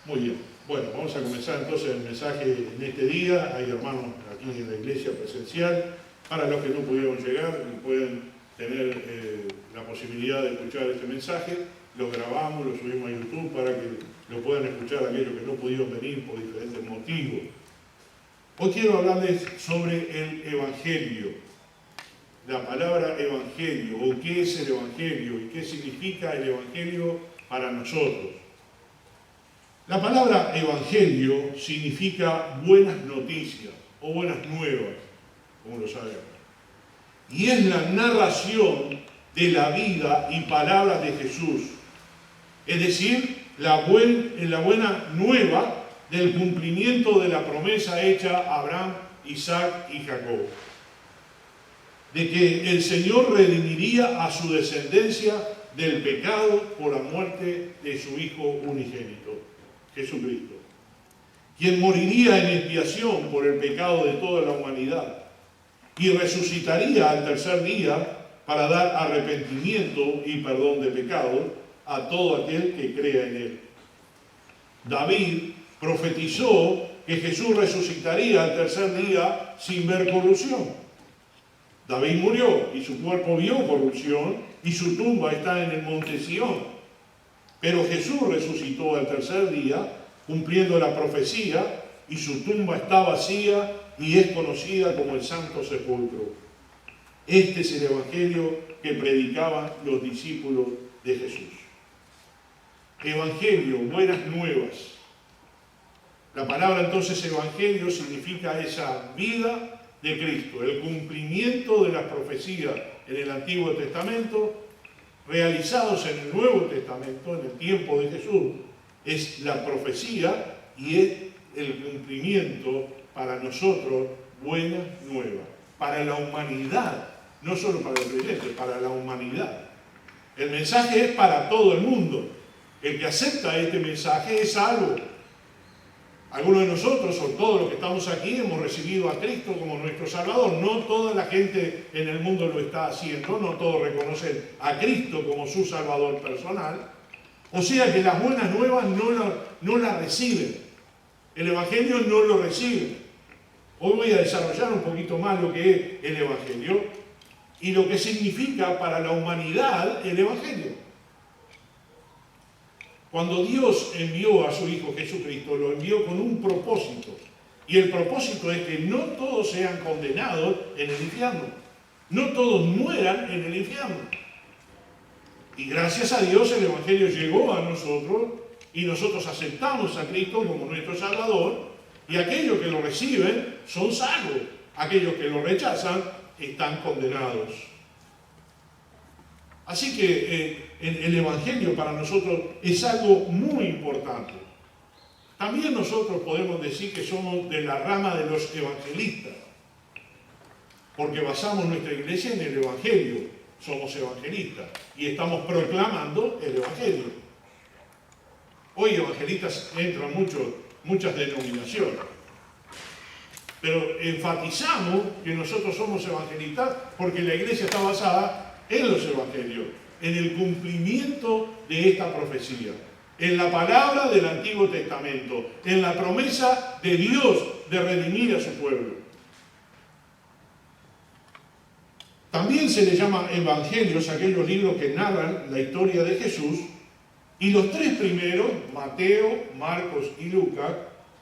Muy bien. Bueno, vamos a comenzar entonces el mensaje en este día. Hay hermanos aquí en la iglesia presencial. Para los que no pudieron llegar y pueden tener la posibilidad de escuchar este mensaje, lo grabamos, lo subimos a YouTube para que lo puedan escuchar aquellos que no pudieron venir por diferentes motivos. Hoy quiero hablarles sobre el Evangelio. La palabra Evangelio, o qué es el Evangelio y qué significa el Evangelio para nosotros. La palabra Evangelio significa buenas noticias o buenas nuevas, como lo sabemos. Y es la narración de la vida y palabras de Jesús. Es decir, la buena nueva del cumplimiento de la promesa hecha a Abraham, Isaac y Jacob. De que el Señor redimiría a su descendencia del pecado por la muerte de su Hijo unigénito, Jesucristo, quien moriría en expiación por el pecado de toda la humanidad y resucitaría al tercer día para dar arrepentimiento y perdón de pecados a todo aquel que crea en él. David profetizó que Jesús resucitaría al tercer día sin ver corrupción. David murió y su cuerpo vio corrupción y su tumba está en el monte Sión. Pero Jesús resucitó al tercer día, cumpliendo la profecía, y su tumba está vacía y es conocida como el Santo Sepulcro. Este es el Evangelio que predicaban los discípulos de Jesús. Evangelio, buenas nuevas. La palabra entonces Evangelio significa esa vida de Cristo, el cumplimiento de las profecías en el Antiguo Testamento, realizados en el Nuevo Testamento, en el tiempo de Jesús. Es la profecía y es el cumplimiento para nosotros, buena nueva, para la humanidad, no solo para el creyente, para la humanidad. El mensaje es para todo el mundo. El que acepta este mensaje es salvo. Algunos de nosotros, o todos los que estamos aquí, hemos recibido a Cristo como nuestro Salvador. No toda la gente en el mundo lo está haciendo, no todos reconocen a Cristo como su Salvador personal. O sea que las buenas nuevas no las reciben. El Evangelio no lo recibe. Hoy voy a desarrollar un poquito más lo que es el Evangelio y lo que significa para la humanidad el Evangelio. Cuando Dios envió a su Hijo Jesucristo, lo envió con un propósito. Y el propósito es que no todos sean condenados en el infierno. No todos mueran en el infierno. Y gracias a Dios el Evangelio llegó a nosotros y nosotros aceptamos a Cristo como nuestro Salvador. Y aquellos que lo reciben son salvos. Aquellos que lo rechazan están condenados. Así que el Evangelio para nosotros es algo muy importante. También nosotros podemos decir que somos de la rama de los evangelistas, porque basamos nuestra iglesia en el Evangelio. Somos evangelistas y estamos proclamando el Evangelio. Hoy evangelistas entran muchas denominaciones, pero enfatizamos que nosotros somos evangelistas porque la iglesia está basada en los evangelios, en el cumplimiento de esta profecía, en la palabra del Antiguo Testamento, en la promesa de Dios de redimir a su pueblo. También se le llama evangelios a aquellos libros que narran la historia de Jesús, y los tres primeros, Mateo, Marcos y Lucas,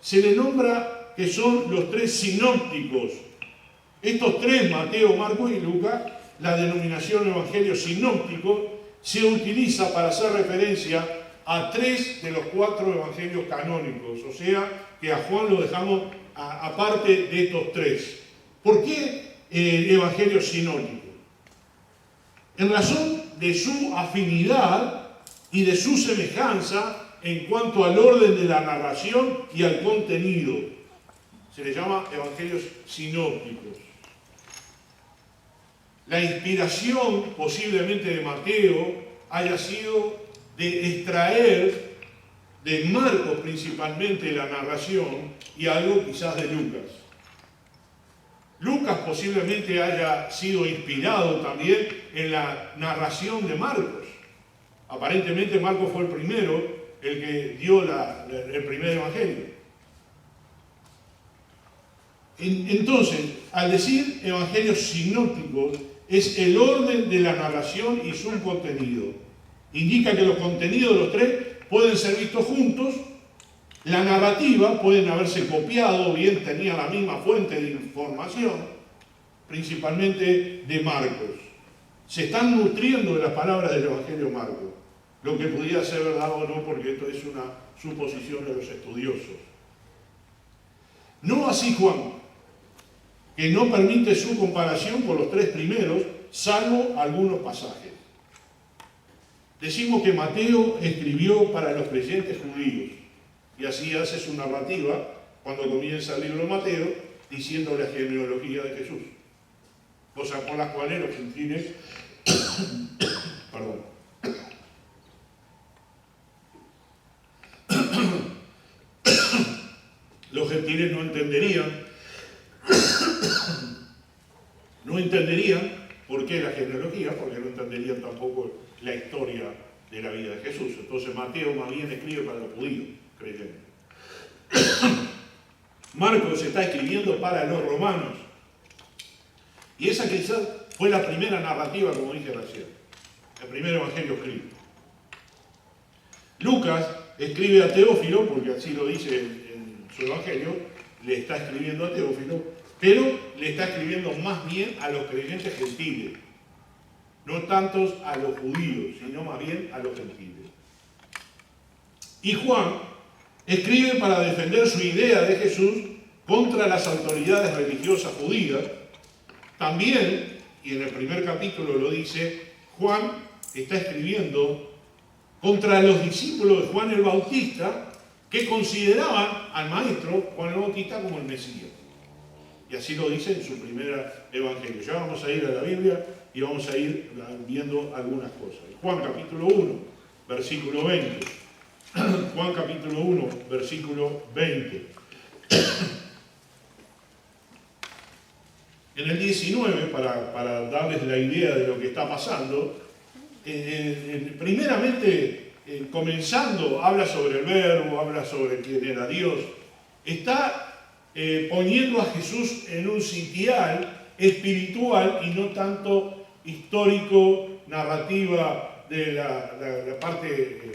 se le nombra que son los tres sinópticos. Estos tres, Mateo, Marcos y Lucas, la denominación evangelio sinóptico se utiliza para hacer referencia a tres de los cuatro evangelios canónicos, o sea que a Juan lo dejamos aparte de estos tres. ¿Por qué evangelio sinóptico? En razón de su afinidad y de su semejanza en cuanto al orden de la narración y al contenido. Se le llama evangelios sinópticos. La inspiración posiblemente de Mateo haya sido de extraer de Marcos principalmente la narración y algo quizás de Lucas. Lucas posiblemente haya sido inspirado también en la narración de Marcos. Aparentemente Marcos fue el primero el que dio el primer evangelio. Entonces, al decir evangelios sinópticos, es el orden de la narración y su contenido. Indica que los contenidos de los tres pueden ser vistos juntos. La narrativa pueden haberse copiado, o bien tenía la misma fuente de información, principalmente de Marcos. Se están nutriendo de las palabras del Evangelio Marcos, lo que pudiera ser verdad o no, porque esto es una suposición de los estudiosos. No así Juan, que no permite su comparación con los tres primeros, salvo algunos pasajes. Decimos que Mateo escribió para los creyentes judíos, y así hace su narrativa cuando comienza el libro de Mateo, diciendo la genealogía de Jesús, cosas por las cuales los gentiles perdón, los gentiles no entenderían por qué la genealogía, porque no entenderían tampoco la historia de la vida de Jesús. Entonces Mateo más bien escribe para los judíos creyentes. Marcos está escribiendo para los romanos. Y esa quizás fue la primera narrativa, como dije recién, el primer evangelio escrito. Lucas escribe a Teófilo, porque así lo dice en su evangelio, le está escribiendo a Teófilo, pero le está escribiendo más bien a los creyentes gentiles, no tantos a los judíos, sino más bien a los gentiles. Y Juan escribe para defender su idea de Jesús contra las autoridades religiosas judías. También, y en el primer capítulo lo dice, Juan está escribiendo contra los discípulos de Juan el Bautista, que consideraban al maestro Juan el Bautista como el Mesías. Y así lo dice en su primer evangelio. Ya vamos a ir a la Biblia y vamos a ir viendo algunas cosas. Juan capítulo 1, versículo 20. Juan capítulo 1, versículo 20. En el 19, para darles la idea de lo que está pasando, primeramente, comenzando, habla sobre el Verbo, habla sobre quién era Dios, está poniendo a Jesús en un sitial espiritual y no tanto histórico, narrativa de la parte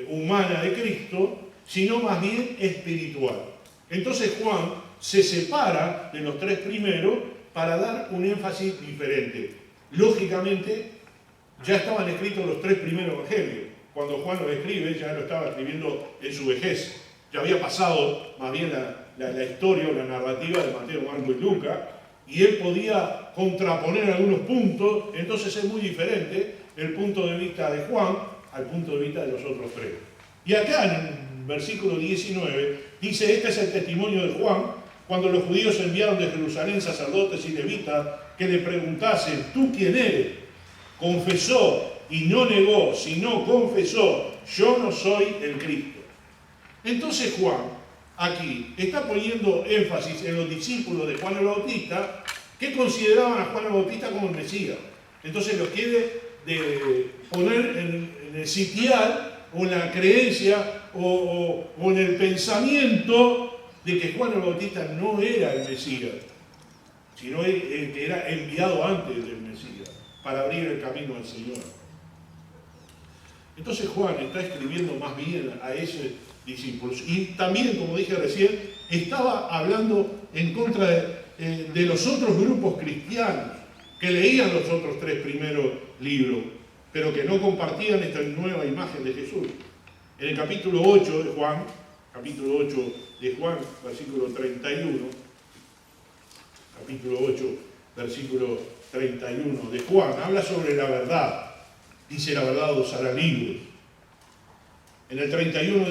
humana de Cristo, sino más bien espiritual. Entonces Juan se separa de los tres primeros para dar un énfasis diferente. Lógicamente, ya estaban escritos los tres primeros evangelios. Cuando Juan lo escribe, ya lo estaba escribiendo en su vejez. Ya había pasado más bien la historia o la narrativa de Mateo, Marcos y Lucas, y él podía contraponer algunos puntos. Entonces es muy diferente el punto de vista de Juan al punto de vista de los otros tres. Y acá en el versículo 19 dice: este es el testimonio de Juan, cuando los judíos enviaron de Jerusalén sacerdotes y levitas que le preguntasen: ¿tú quién eres? Confesó y no negó, sino confesó: yo no soy el Cristo. Entonces Juan aquí está poniendo énfasis en los discípulos de Juan el Bautista, que consideraban a Juan el Bautista como el Mesías. Entonces los quiere poner en el sitial o en la creencia o en el pensamiento de que Juan el Bautista no era el Mesías, sino que era enviado antes del Mesías para abrir el camino al Señor. Entonces Juan está escribiendo más bien a esos discípulos. Y también, como dije recién, estaba hablando en contra de los otros grupos cristianos que leían los otros tres primeros libros, pero que no compartían esta nueva imagen de Jesús. En el capítulo 8 de Juan, versículo 31, capítulo 8, versículo 31 de Juan, habla sobre la verdad. Dice: la verdad os hará libres. En el 31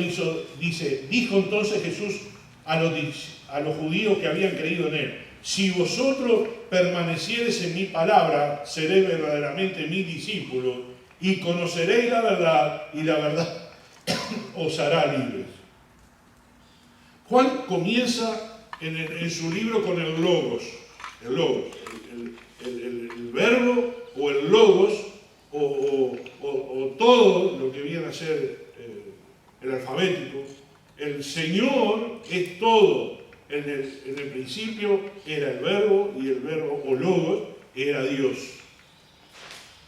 dice: dijo entonces Jesús a los judíos que habían creído en él: si vosotros permaneciereis en mi palabra, seréis verdaderamente mis discípulos y conoceréis la verdad, y la verdad os hará libres. Juan comienza en su libro con el logos, el verbo o el logos, o todo lo que viene a ser el alfabético. El Señor es todo. En el principio era el verbo, y el verbo o logos era Dios.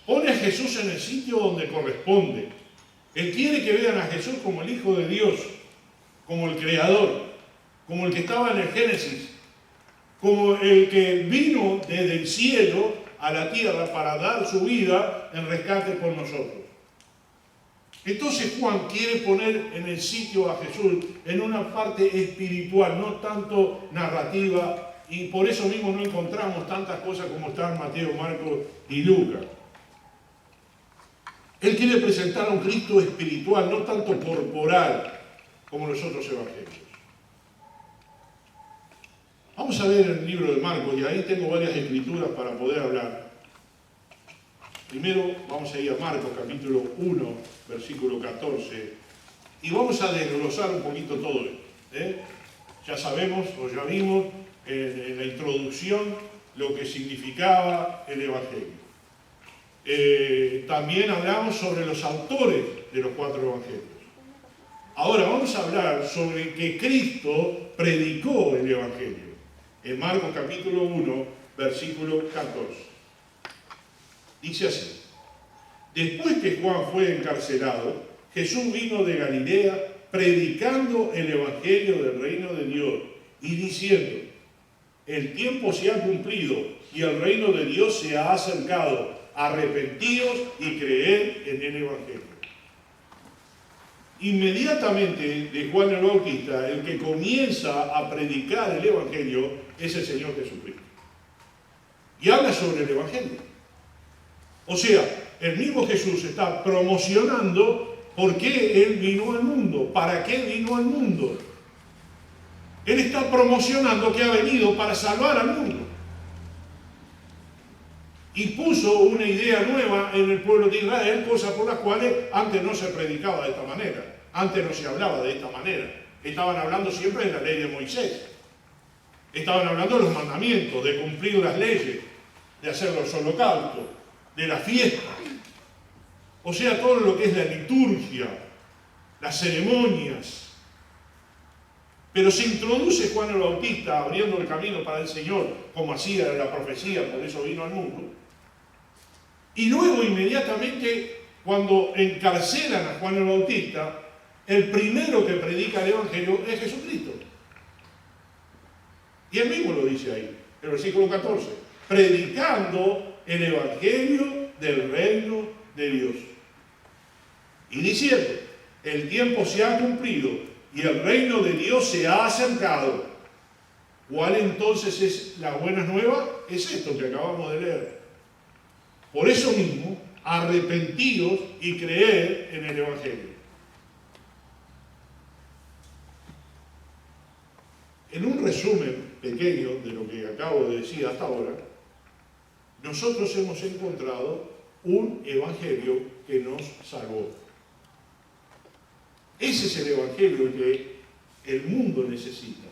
Pone a Jesús en el sitio donde corresponde. Él quiere que vean a Jesús como el Hijo de Dios, como el Creador, como el que estaba en el Génesis, como el que vino desde el cielo a la tierra para dar su vida en rescate por nosotros. Entonces Juan quiere poner en el sitio a Jesús en una parte espiritual, no tanto narrativa, y por eso mismo no encontramos tantas cosas como están Mateo, Marcos y Lucas. Él quiere presentar a un Cristo espiritual, no tanto corporal como los otros evangelios. Vamos a ver el libro de Marcos, y ahí tengo varias escrituras para poder hablar. Primero vamos a ir a Marcos capítulo 1, versículo 14, y vamos a desglosar un poquito todo esto. Ya sabemos, o ya vimos en la introducción, lo que significaba el Evangelio. También hablamos sobre los autores de los 4 Evangelios. Ahora vamos a hablar sobre que Cristo predicó el Evangelio. En Marcos capítulo 1, versículo 14. Dice así: después que Juan fue encarcelado, Jesús vino de Galilea predicando el Evangelio del reino de Dios y diciendo: el tiempo se ha cumplido y el reino de Dios se ha acercado. Arrepentíos y creed en el Evangelio. Inmediatamente de Juan el Bautista, el que comienza a predicar el Evangelio es el Señor Jesucristo. Y habla sobre el Evangelio. O sea, el mismo Jesús está promocionando por qué Él vino al mundo, para qué vino al mundo. Él está promocionando que ha venido para salvar al mundo. Y puso una idea nueva en el pueblo de Israel, cosas por las cuales antes no se predicaba de esta manera, antes no se hablaba de esta manera. Estaban hablando siempre de la ley de Moisés. Estaban hablando de los mandamientos, de cumplir las leyes, de hacer los holocaustos, de las fiestas. O sea, todo lo que es la liturgia, las ceremonias. Pero se introduce Juan el Bautista abriendo el camino para el Señor, como hacía la profecía, por eso vino al mundo. Y luego inmediatamente, cuando encarcelan a Juan el Bautista, el primero que predica el Evangelio es Jesucristo. Y él mismo lo dice ahí, en el versículo 14, predicando el Evangelio del reino de Dios. Y diciendo, el tiempo se ha cumplido y el reino de Dios se ha acercado. ¿Cuál entonces es la buena nueva? Es esto que acabamos de leer. Por eso mismo, arrepentíos y creed en el Evangelio. En un resumen pequeño de lo que acabo de decir hasta ahora, nosotros hemos encontrado un Evangelio que nos salvó. Ese es el Evangelio que el mundo necesita.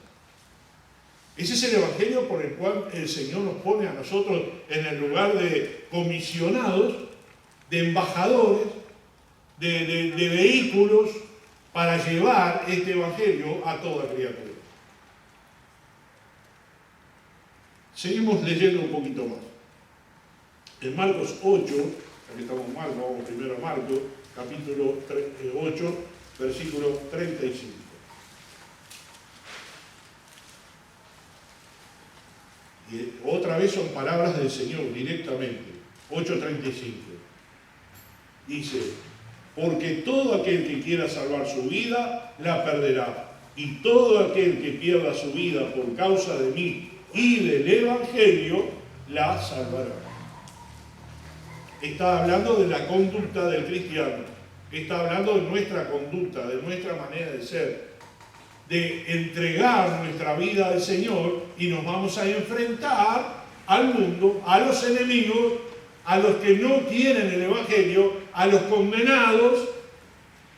Ese es el Evangelio por el cual el Señor nos pone a nosotros en el lugar de comisionados, de embajadores, de vehículos para llevar este Evangelio a toda criatura. Seguimos leyendo un poquito más. En Marcos 8, aquí estamos en Marcos, vamos primero a Marcos, capítulo 8, versículo 35. Y otra vez son palabras del Señor directamente. 8:35. Dice, porque todo aquel que quiera salvar su vida, la perderá. Y todo aquel que pierda su vida por causa de mí y del Evangelio, la salvará. Está hablando de la conducta del cristiano. Está hablando de nuestra conducta, de nuestra manera de ser, de entregar nuestra vida al Señor, y nos vamos a enfrentar al mundo, a los enemigos, a los que no quieren el Evangelio, a los condenados,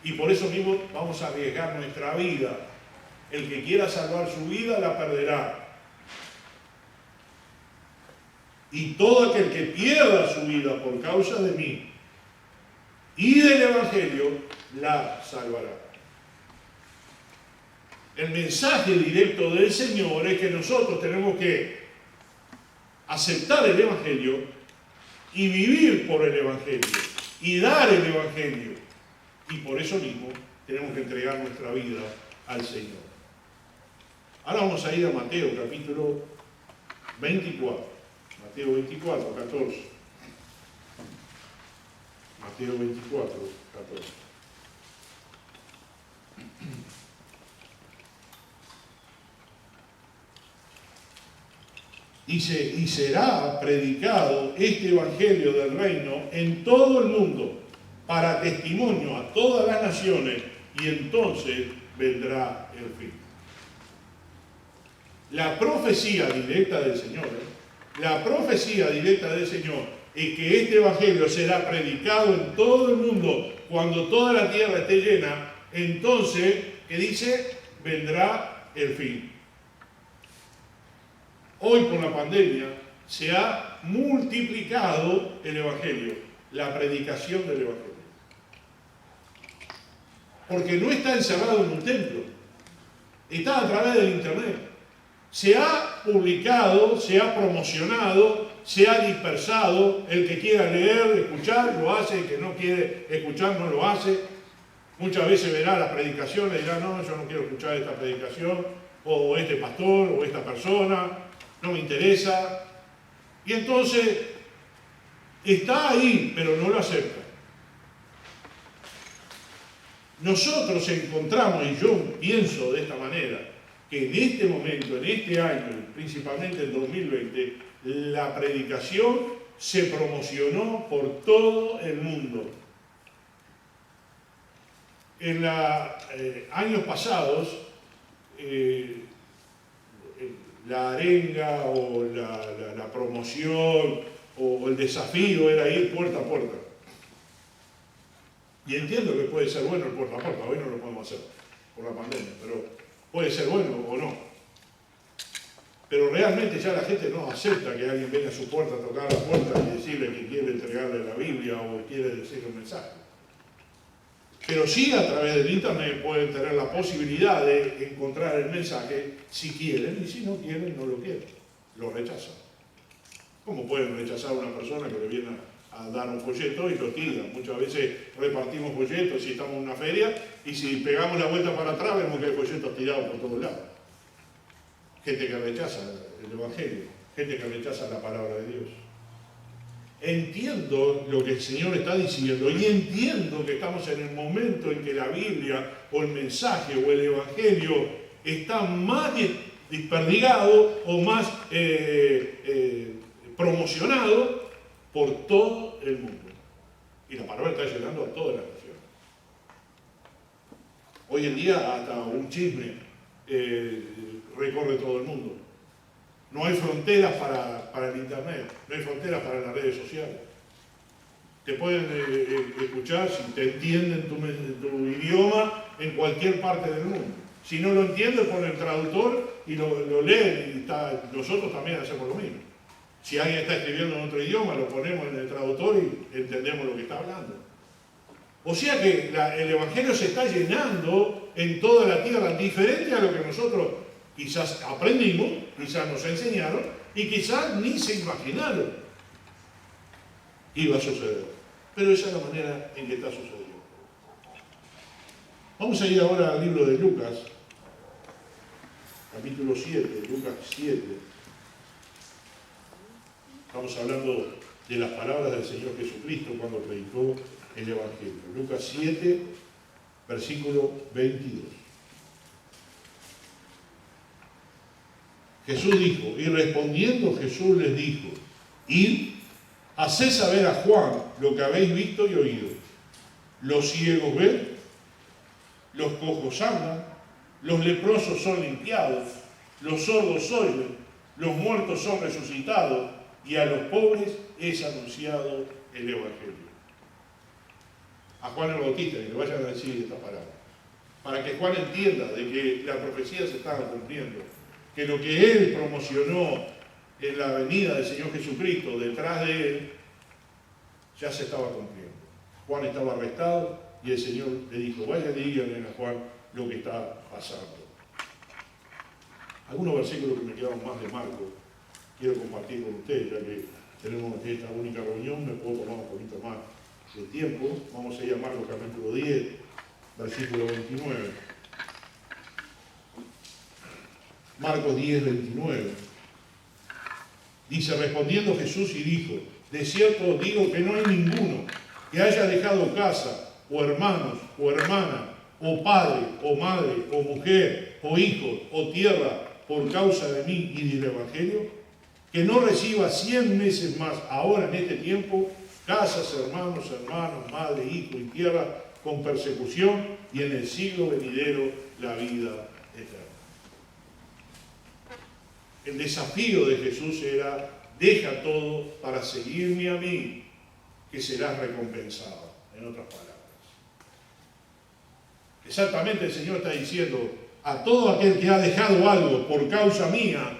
y por eso mismo vamos a arriesgar nuestra vida. El que quiera salvar su vida la perderá. Y todo aquel que pierda su vida por causa de mí y del Evangelio, la salvará. El mensaje directo del Señor es que nosotros tenemos que aceptar el Evangelio y vivir por el Evangelio y dar el Evangelio. Y por eso mismo tenemos que entregar nuestra vida al Señor. Ahora vamos a ir a Mateo capítulo 24. Mateo 24, 14. Mateo 24, 14. Dice, y será predicado este evangelio del reino en todo el mundo para testimonio a todas las naciones, y entonces vendrá el fin. La profecía directa del Señor, la profecía directa del Señor es que este evangelio será predicado en todo el mundo cuando toda la tierra esté llena. Entonces, ¿qué dice? Vendrá el fin. Hoy con la pandemia se ha multiplicado el Evangelio, la predicación del Evangelio. Porque no está encerrado en un templo, está a través del Internet. Se ha publicado, se ha promocionado, se ha dispersado. El que quiera leer, escuchar, lo hace. El que no quiere escuchar, no lo hace. Muchas veces verá las predicaciones y dirá, no, yo no quiero escuchar esta predicación, o este pastor, o esta persona. No me interesa. Y entonces está ahí, pero no lo acepta. Nosotros encontramos, y yo pienso de esta manera, que en este momento, en este año, principalmente en 2020, la predicación se promocionó por todo el mundo. En años pasados, la arenga o la promoción o el desafío era ir puerta a puerta. Y entiendo que puede ser bueno el puerta a puerta, hoy no lo podemos hacer por la pandemia, pero puede ser bueno o no. Pero realmente ya la gente no acepta que alguien venga a su puerta a tocar la puerta y decirle que quiere entregarle la Biblia o quiere decirle un mensaje. Pero sí, a través del Internet pueden tener la posibilidad de encontrar el mensaje si quieren, y si no quieren, no lo quieren. Lo rechazan. ¿Cómo pueden rechazar a una persona que le viene a dar un folleto y lo tiran? Muchas veces repartimos folletos si estamos en una feria y si pegamos la vuelta para atrás vemos que hay folletos tirados por todos lados. Gente que rechaza el Evangelio, gente que rechaza la palabra de Dios. Entiendo lo que el Señor está diciendo y entiendo que estamos en el momento en que la Biblia o el mensaje o el Evangelio está más desperdigado o más promocionado por todo el mundo. Y la palabra está llegando a todas las naciones. Hoy en día hasta un chisme recorre todo el mundo. No hay fronteras para el Internet, no hay fronteras para las redes sociales. Te pueden escuchar, si te entienden tu idioma, en cualquier parte del mundo. Si no lo entienden, ponen el traductor y lo leen. Y nosotros también hacemos lo mismo. Si alguien está escribiendo en otro idioma, lo ponemos en el traductor y entendemos lo que está hablando. O sea que el Evangelio se está llenando en toda la tierra, diferente a lo que nosotros quizás aprendimos, quizás nos enseñaron y quizás ni se imaginaron iba a suceder. Pero esa es la manera en que está sucediendo. Vamos a ir ahora al libro de Lucas, capítulo 7, Lucas 7. Estamos hablando de las palabras del Señor Jesucristo cuando predicó el Evangelio. Lucas 7, versículo 22. Jesús dijo, y respondiendo Jesús les dijo, id, haced saber a Juan lo que habéis visto y oído. Los ciegos ven, los cojos andan, los leprosos son limpiados, los sordos oyen, los muertos son resucitados, y a los pobres es anunciado el Evangelio. A Juan el Bautista, que le vayan a decir esta palabra, para que Juan entienda de que la profecía se estaba cumpliendo, que lo que él promocionó en la venida del Señor Jesucristo, detrás de él, ya se estaba cumpliendo. Juan estaba arrestado y el Señor le dijo, vaya y díganle a Juan lo que está pasando. Algunos versículos que me quedaron más de Marcos quiero compartir con ustedes, ya que tenemos esta única reunión, me puedo tomar un poquito más de tiempo. Vamos a ir a Marcos capítulo 10, versículo 29. Marcos 10, 29. Dice, respondiendo Jesús y dijo, de cierto os digo que no hay ninguno que haya dejado casa, o hermanos, o hermana, o padre, o madre, o mujer, o hijos, o tierra, por causa de mí y del Evangelio, que no reciba 100 veces más ahora en este tiempo, casas, hermanos, hermanas, madre, hijo y tierra, con persecución, y en el siglo venidero la vida eterna. El desafío de Jesús era, deja todo para seguirme a mí, que serás recompensado, en otras palabras. Exactamente el Señor está diciendo, a todo aquel que ha dejado algo por causa mía,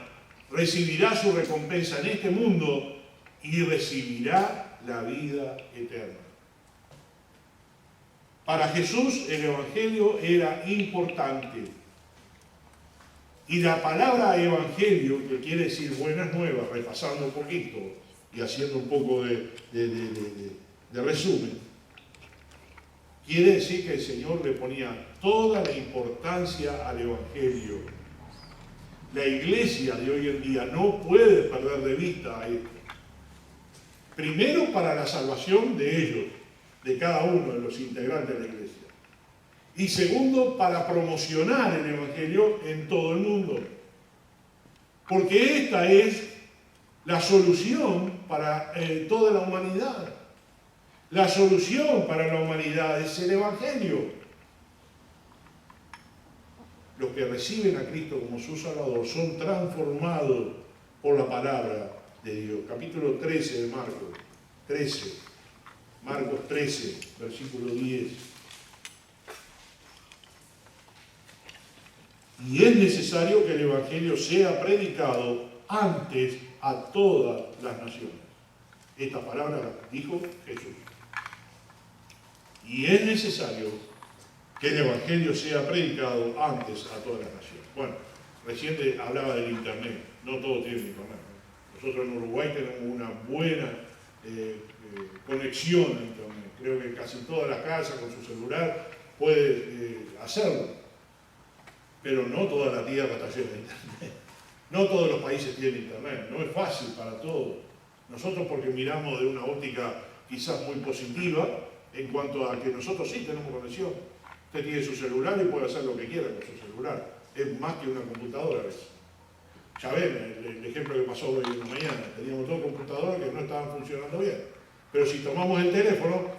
recibirá su recompensa en este mundo y recibirá la vida eterna. Para Jesús el Evangelio era importante. Y la palabra evangelio, que quiere decir buenas nuevas, repasando un poquito y haciendo un poco de resumen, quiere decir que el Señor le ponía toda la importancia al evangelio. La iglesia de hoy en día no puede perder de vista a esto. Primero, para la salvación de ellos, de cada uno de los integrantes de la iglesia. Y segundo, para promocionar el Evangelio en todo el mundo. Porque esta es la solución para toda la humanidad. La solución para la humanidad es el Evangelio. Los que reciben a Cristo como su Salvador son transformados por la palabra de Dios. Capítulo 13 de Marcos. 13. Marcos 13, versículo 10. Y es necesario que el Evangelio sea predicado antes a todas las naciones. Esta palabra la dijo Jesús. Y es necesario que el Evangelio sea predicado antes a todas las naciones. Bueno, recién hablaba del Internet. No todos tienen Internet. Nosotros en Uruguay tenemos una buena conexión a Internet. Creo que casi todas las casas con su celular puede hacerlo. Pero no toda la tierra está llena de Internet. No todos los países tienen Internet. No es fácil para todos. Nosotros, porque miramos de una óptica quizás muy positiva, en cuanto a que nosotros sí tenemos conexión. Usted tiene su celular y puede hacer lo que quiera con su celular. Es más que una computadora a veces. Ya ven el ejemplo que pasó hoy en la mañana. Teníamos dos computadoras que no estaban funcionando bien. Pero si tomamos el teléfono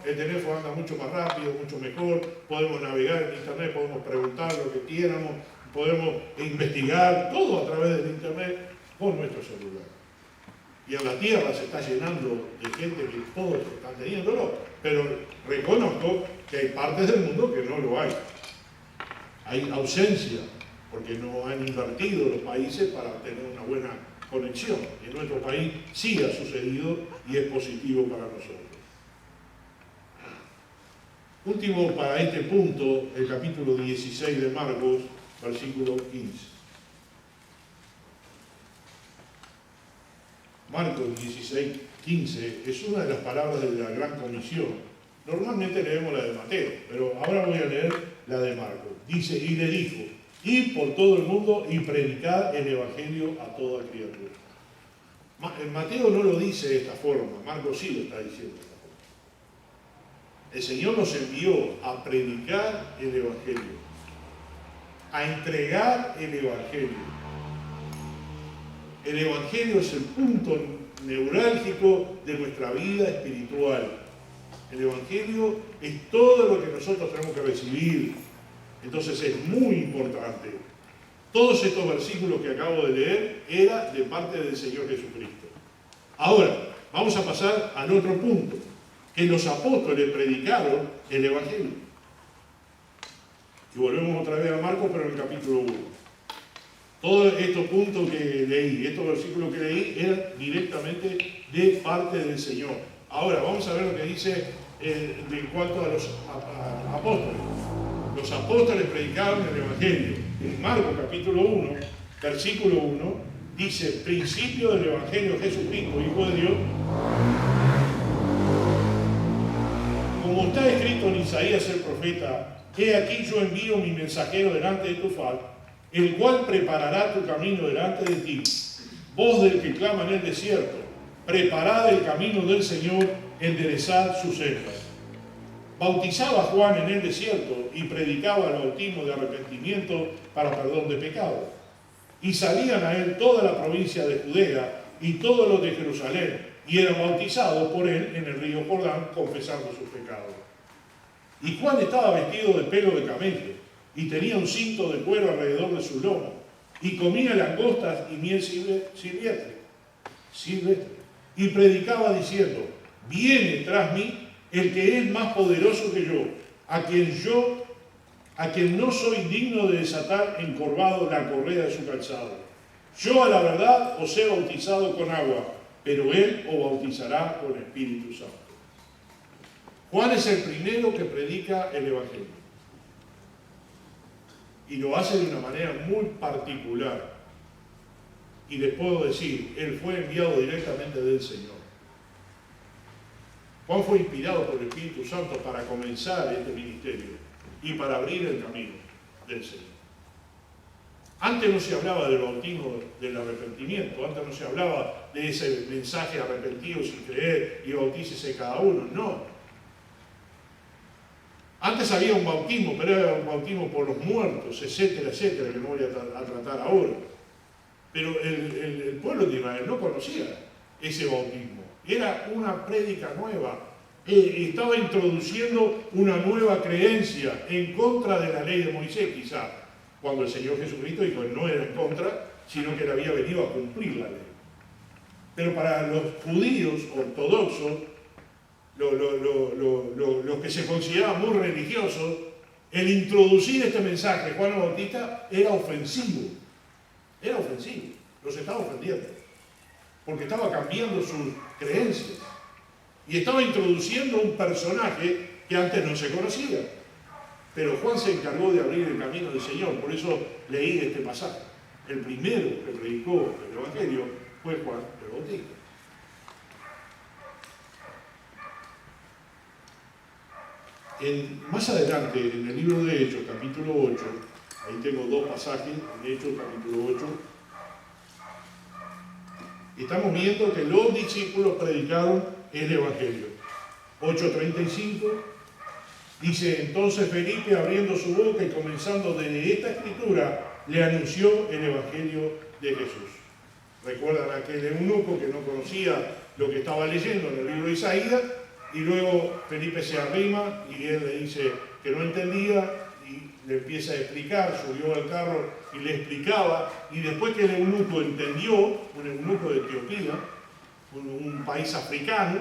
anda mucho más rápido, mucho mejor. Podemos navegar en Internet, podemos preguntar lo que quieramos, podemos investigar todo a través del Internet con nuestro celular. Y en la tierra se está llenando de gente que todos están teniéndolo, pero reconozco que hay partes del mundo que no lo hay. Hay ausencia, porque no han invertido los países para tener una buena conexión. En nuestro país sí ha sucedido y es positivo para nosotros. Último para este punto, el capítulo 16 de Marcos, versículo 15. Marcos 16, 15 es una de las palabras de la Gran Comisión. Normalmente leemos la de Mateo, pero ahora voy a leer la de Marcos. Dice, y le dijo, id por todo el mundo y predicad el Evangelio a toda criatura. Mateo no lo dice de esta forma, Marcos sí lo está diciendo de esta forma. El Señor nos envió a predicar el Evangelio, a entregar el Evangelio. El Evangelio es el punto neurálgico de nuestra vida espiritual. El Evangelio es todo lo que nosotros tenemos que recibir. Entonces es muy importante. Todos estos versículos que acabo de leer eran de parte del Señor Jesucristo. Ahora, vamos a pasar al otro punto, que los apóstoles predicaron el Evangelio. Y volvemos otra vez a Marcos, pero en el capítulo 1. Todos estos puntos que leí, estos versículos que leí, eran directamente de parte del Señor. Ahora, vamos a ver lo que dice en cuanto a los apóstoles. Los apóstoles predicaron el Evangelio. En Marcos capítulo 1, versículo 1, dice, principio del Evangelio de Jesucristo, Hijo de Dios. Como está escrito en Isaías el profeta, he aquí yo envío mi mensajero delante de tu faz, el cual preparará tu camino delante de ti. Voz del que clama en el desierto, preparad el camino del Señor, enderezad sus sendas. Bautizaba Juan en el desierto y predicaba el bautismo de arrepentimiento para perdón de pecados. Y salían a él toda la provincia de Judea y todos los de Jerusalén, y eran bautizados por él en el río Jordán, confesando sus pecados. Y Juan estaba vestido de pelo de camello, y tenía un cinto de cuero alrededor de su lomo, y comía langostas y miel silvestre, y predicaba diciendo, viene tras mí el que es más poderoso que yo, a quien no soy digno de desatar encorvado la correa de su calzado. Yo a la verdad os he bautizado con agua, pero él os bautizará con Espíritu Santo. Juan es el primero que predica el Evangelio. Y lo hace de una manera muy particular. Y les puedo decir, él fue enviado directamente del Señor. Juan fue inspirado por el Espíritu Santo para comenzar este ministerio y para abrir el camino del Señor. Antes no se hablaba del bautismo del arrepentimiento, antes no se hablaba de ese mensaje arrepentidos y creer y bautícese cada uno, no. Antes había un bautismo, pero era un bautismo por los muertos, etcétera, etcétera, que no voy a tratar ahora. Pero el pueblo de Israel no conocía ese bautismo. Era una prédica nueva. Estaba introduciendo una nueva creencia en contra de la ley de Moisés, quizá, cuando el Señor Jesucristo dijo que no era en contra, sino que él había venido a cumplir la ley. Pero para los judíos ortodoxos, los que se consideraban muy religiosos, el introducir este mensaje de Juan el Bautista era ofensivo. Era ofensivo. Los estaba ofendiendo. Porque estaba cambiando sus creencias. Y estaba introduciendo un personaje que antes no se conocía. Pero Juan se encargó de abrir el camino del Señor. Por eso leí este pasaje. El primero que predicó el Evangelio fue Juan el Bautista. Más adelante, en el libro de Hechos, capítulo 8, ahí tengo dos pasajes, en Hechos, capítulo 8, estamos viendo que los discípulos predicaron el Evangelio. 8:35 dice, entonces Felipe, abriendo su boca y comenzando desde esta escritura, le anunció el Evangelio de Jesús. Recuerdan aquel eunuco que no conocía lo que estaba leyendo en el libro de Isaías, y luego Felipe se arrima y él le dice que no entendía y le empieza a explicar, subió al carro y le explicaba, y después que el eunuco entendió, un eunuco de Etiopía, un país africano,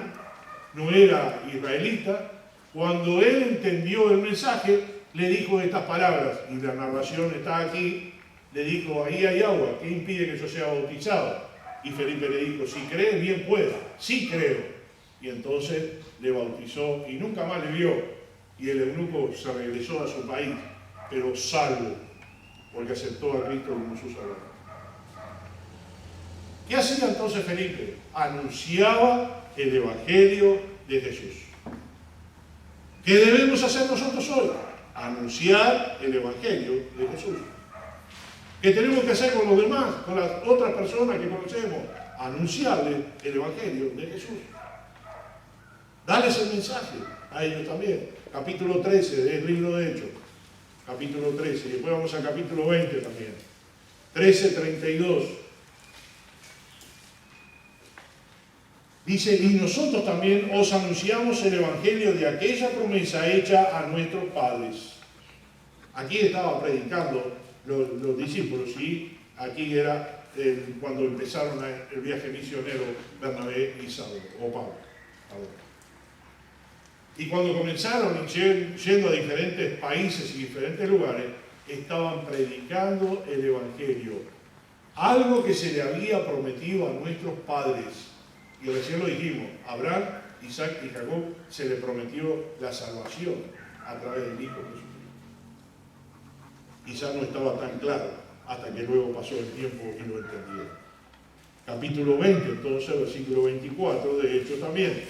no era israelita, cuando él entendió el mensaje, le dijo estas palabras, y la narración está aquí, le dijo, ahí hay agua, ¿qué impide que yo sea bautizado? Y Felipe le dijo, si crees, bien pueda, sí creo. Y entonces le bautizó y nunca más le vio. Y el eunuco se regresó a su país, pero salvo, porque aceptó a Cristo como su Salvador. ¿Qué hacía entonces Felipe? Anunciaba el Evangelio de Jesús. ¿Qué debemos hacer nosotros hoy? Anunciar el Evangelio de Jesús. ¿Qué tenemos que hacer con los demás, con las otras personas que conocemos? Anunciarles el Evangelio de Jesús. Darles el mensaje a ellos también. Capítulo 13 del libro de Hechos. Capítulo 13. Y después vamos al capítulo 20 también. 13:32. Dice, y nosotros también os anunciamos el Evangelio de aquella promesa hecha a nuestros padres. Aquí estaba predicando los discípulos, y aquí era cuando empezaron el viaje misionero Bernabé y Saulo, o Pablo. Y cuando comenzaron yendo a diferentes países y diferentes lugares, estaban predicando el Evangelio. Algo que se le había prometido a nuestros padres. Y recién lo dijimos, a Abraham, Isaac y Jacob se le prometió la salvación a través del Hijo Jesucristo. Quizás no estaba tan claro hasta que luego pasó el tiempo y lo entendieron. Capítulo 20, entonces, versículo 24 de Hechos también.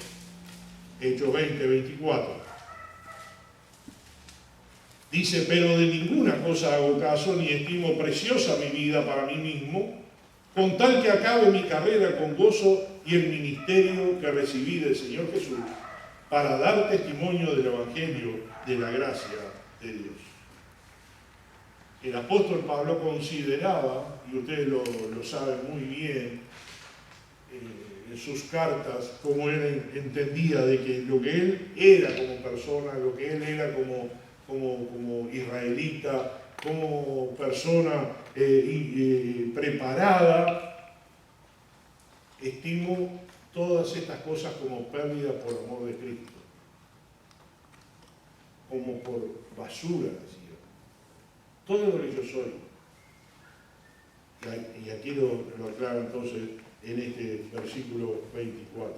Hechos 20, 24. Dice, pero de ninguna cosa hago caso, ni estimo preciosa mi vida para mí mismo, con tal que acabe mi carrera con gozo y el ministerio que recibí del Señor Jesús, para dar testimonio del Evangelio de la gracia de Dios. El apóstol Pablo consideraba, y ustedes lo saben muy bien, en sus cartas, como él entendía de que lo que él era como persona, lo que él era como israelita, como persona preparada, estimo todas estas cosas como pérdida por amor de Cristo, como por basura, decía. Todo lo que yo soy, y aquí lo aclara entonces en este versículo 24,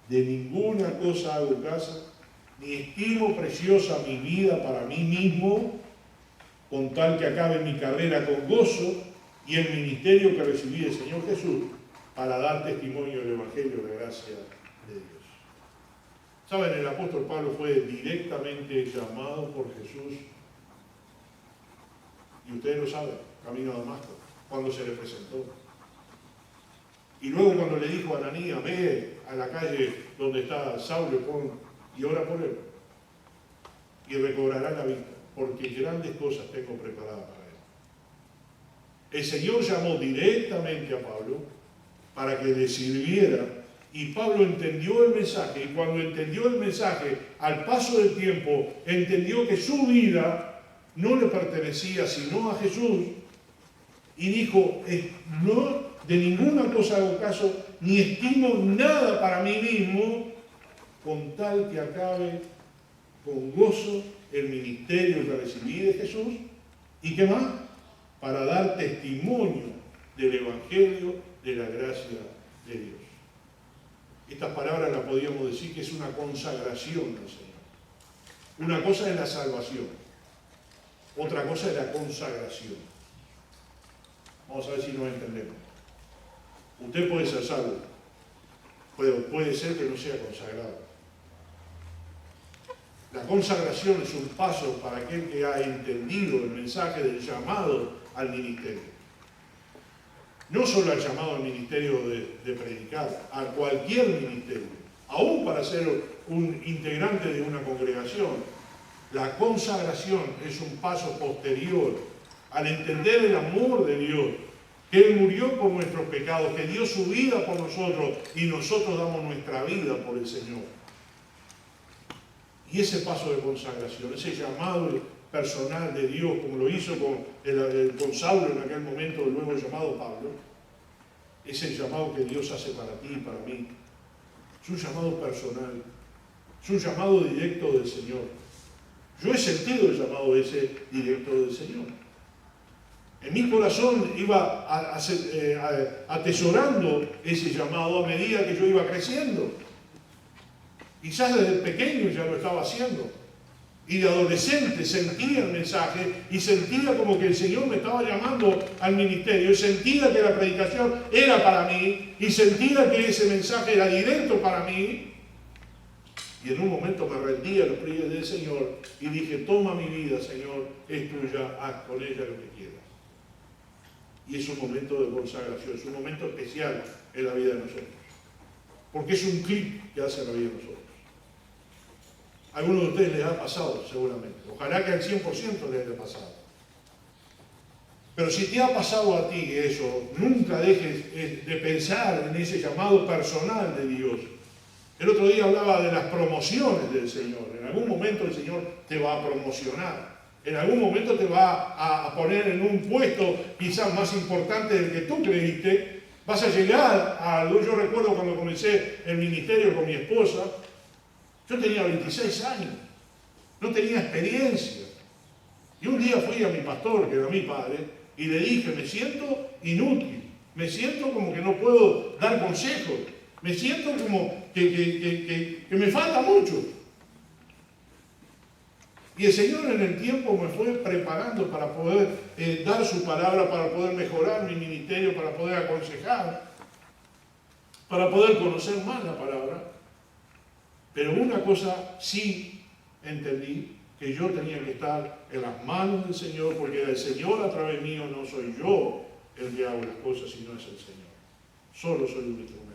de ninguna cosa hago caso, ni estimo preciosa mi vida para mí mismo, con tal que acabe mi carrera con gozo y el ministerio que recibí del Señor Jesús, para dar testimonio del Evangelio de la gracia de Dios. ¿Saben? El apóstol Pablo fue directamente llamado por Jesús, y ustedes lo saben, camino a Damasco, cuando se le presentó. Y luego cuando le dijo a Ananías, ve a la calle donde está Saulo y ora por él, y recobrará la vista, porque grandes cosas tengo preparadas para él. El Señor llamó directamente a Pablo para que le sirviera, y Pablo entendió el mensaje, y cuando entendió el mensaje, al paso del tiempo, entendió que su vida no le pertenecía sino a Jesús, y dijo, no, de ninguna cosa hago caso, ni estimo nada para mí mismo, con tal que acabe con gozo el ministerio que recibí de Jesús, y ¿qué más? Para dar testimonio del Evangelio de la gracia de Dios. Estas palabras las podríamos decir que es una consagración al Señor. Una cosa es la salvación, otra cosa es la consagración. Vamos a ver si nos entendemos. Usted puede ser salvo, pero puede ser que no sea consagrado. La consagración es un paso para aquel que ha entendido el mensaje del llamado al ministerio. No solo al llamado al ministerio de predicar, a cualquier ministerio, aún para ser un integrante de una congregación. La consagración es un paso posterior al entender el amor de Dios, que Él murió por nuestros pecados, que dio su vida por nosotros y nosotros damos nuestra vida por el Señor. Y ese paso de consagración, ese llamado personal de Dios, como lo hizo con Saulo en aquel momento, luego llamado Pablo, es el llamado que Dios hace para ti y para mí. Es un llamado personal, es un llamado directo del Señor. Yo he sentido el llamado ese directo del Señor. En mi corazón iba atesorando ese llamado a medida que yo iba creciendo. Quizás desde pequeño ya lo estaba haciendo. Y de adolescente sentía el mensaje y sentía como que el Señor me estaba llamando al ministerio. Y sentía que la predicación era para mí y sentía que ese mensaje era directo para mí. Y en un momento me rendí a los pies del Señor y dije, toma mi vida, Señor, es tuya, haz con ella lo que quieras. Y es un momento de consagración, es un momento especial en la vida de nosotros. Porque es un clic que hace en la vida de nosotros. A algunos de ustedes les ha pasado, seguramente. Ojalá que al 100% les haya pasado. Pero si te ha pasado a ti eso, nunca dejes de pensar en ese llamado personal de Dios. El otro día hablaba de las promociones del Señor. En algún momento el Señor te va a promocionar. En algún momento te va a poner en un puesto quizás más importante del que tú creíste. Vas a llegar a... Yo recuerdo cuando comencé el ministerio con mi esposa, yo tenía 26 años, no tenía experiencia. Y un día fui a mi pastor, que era mi padre, y le dije, me siento inútil, me siento como que no puedo dar consejos, me siento como que me falta mucho. Y el Señor en el tiempo me fue preparando para poder dar su palabra, para poder mejorar mi ministerio, para poder aconsejar, para poder conocer más la palabra. Pero una cosa sí entendí, que yo tenía que estar en las manos del Señor, porque era el Señor a través mío, no soy yo el que hago las cosas, sino es el Señor. Solo soy un instrumento.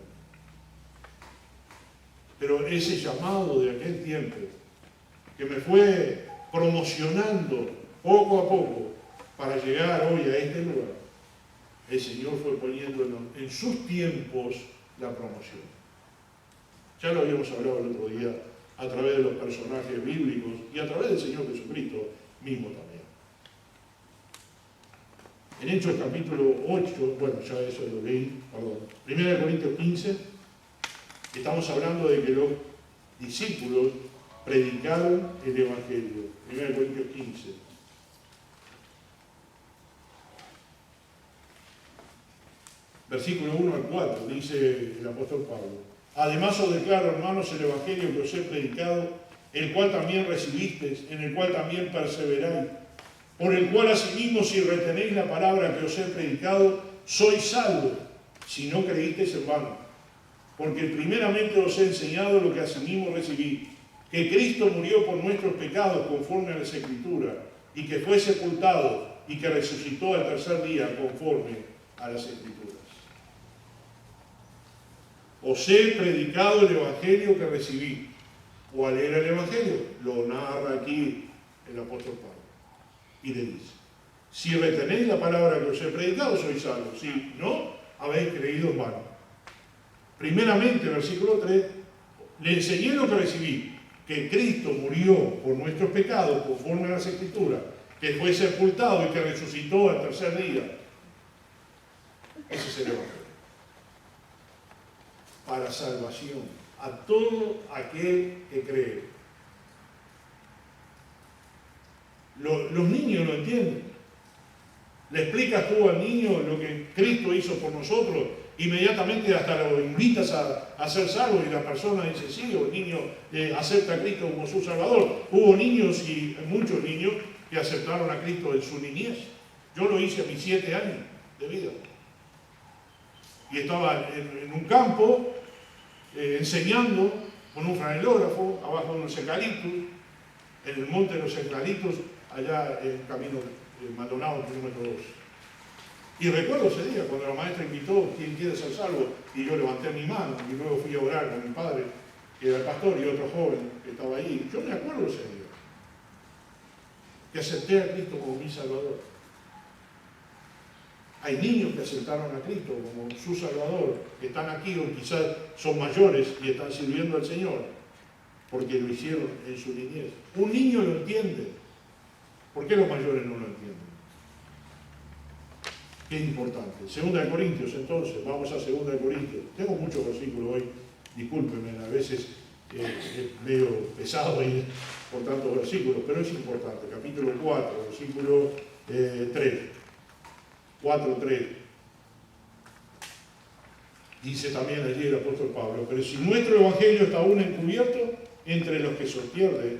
Pero ese llamado de aquel tiempo, que me fue promocionando poco a poco para llegar hoy a este lugar, el Señor fue poniendo en sus tiempos la promoción. Ya lo habíamos hablado el otro día a través de los personajes bíblicos y a través del Señor Jesucristo mismo también. En Hechos capítulo 8, bueno, ya eso lo leí, perdón, 1 Corintios 15, estamos hablando de que los discípulos predicaron el Evangelio. 1 Corintios 15. Versículo 1 al 4, dice el apóstol Pablo. Además os declaro, hermanos, el Evangelio que os he predicado, el cual también recibisteis, en el cual también perseveráis, por el cual asimismo si retenéis la palabra que os he predicado, sois salvos, si no creísteis en vano. Porque primeramente os he enseñado lo que asimismo recibí, que Cristo murió por nuestros pecados conforme a las Escrituras, y que fue sepultado, y que resucitó al tercer día conforme a las Escrituras. Os he predicado el Evangelio que recibí. ¿Cuál era el Evangelio? Lo narra aquí el apóstol Pablo. Y le dice, si retenéis la palabra que os he predicado, sois salvos. Si no, habéis creído en vano. Primeramente, versículo 3, le enseñé lo que recibí, que Cristo murió por nuestros pecados, conforme a las Escrituras, que fue sepultado y que resucitó al tercer día. Ese es el Evangelio. Para salvación a todo aquel que cree. Los niños lo entienden. Le explicas tú al niño lo que Cristo hizo por nosotros, inmediatamente hasta lo invitas a ser salvo y la persona dice sí, o el niño acepta a Cristo como su Salvador. Hubo niños y muchos niños que aceptaron a Cristo en su niñez. Yo lo hice a mis 7 años de vida. Y estaba en un campo enseñando con un franelógrafo abajo de unos eucaliptos, en el monte de los eucaliptos, allá en camino Maldonado, kilómetro 2. Y recuerdo ese día cuando la maestra invitó, ¿quién quiere ser salvo? Y yo levanté mi mano y luego fui a orar con mi padre, que era el pastor, y otro joven que estaba ahí. Yo me acuerdo ese día, que acepté a Cristo como mi Salvador. Hay niños que aceptaron a Cristo como su Salvador, que están aquí o quizás son mayores y están sirviendo al Señor, porque lo hicieron en su niñez. Un niño lo entiende. ¿Por qué los mayores no lo entienden? Qué importante. 2 Corintios, entonces, vamos a 2 Corintios. Tengo muchos versículos hoy, discúlpenme, a veces es medio pesado ahí por tantos versículos, pero es importante. Capítulo 4, versículo 3. 4:3. Dice también allí el apóstol Pablo, pero si nuestro evangelio está aún encubierto, entre los que se pierde,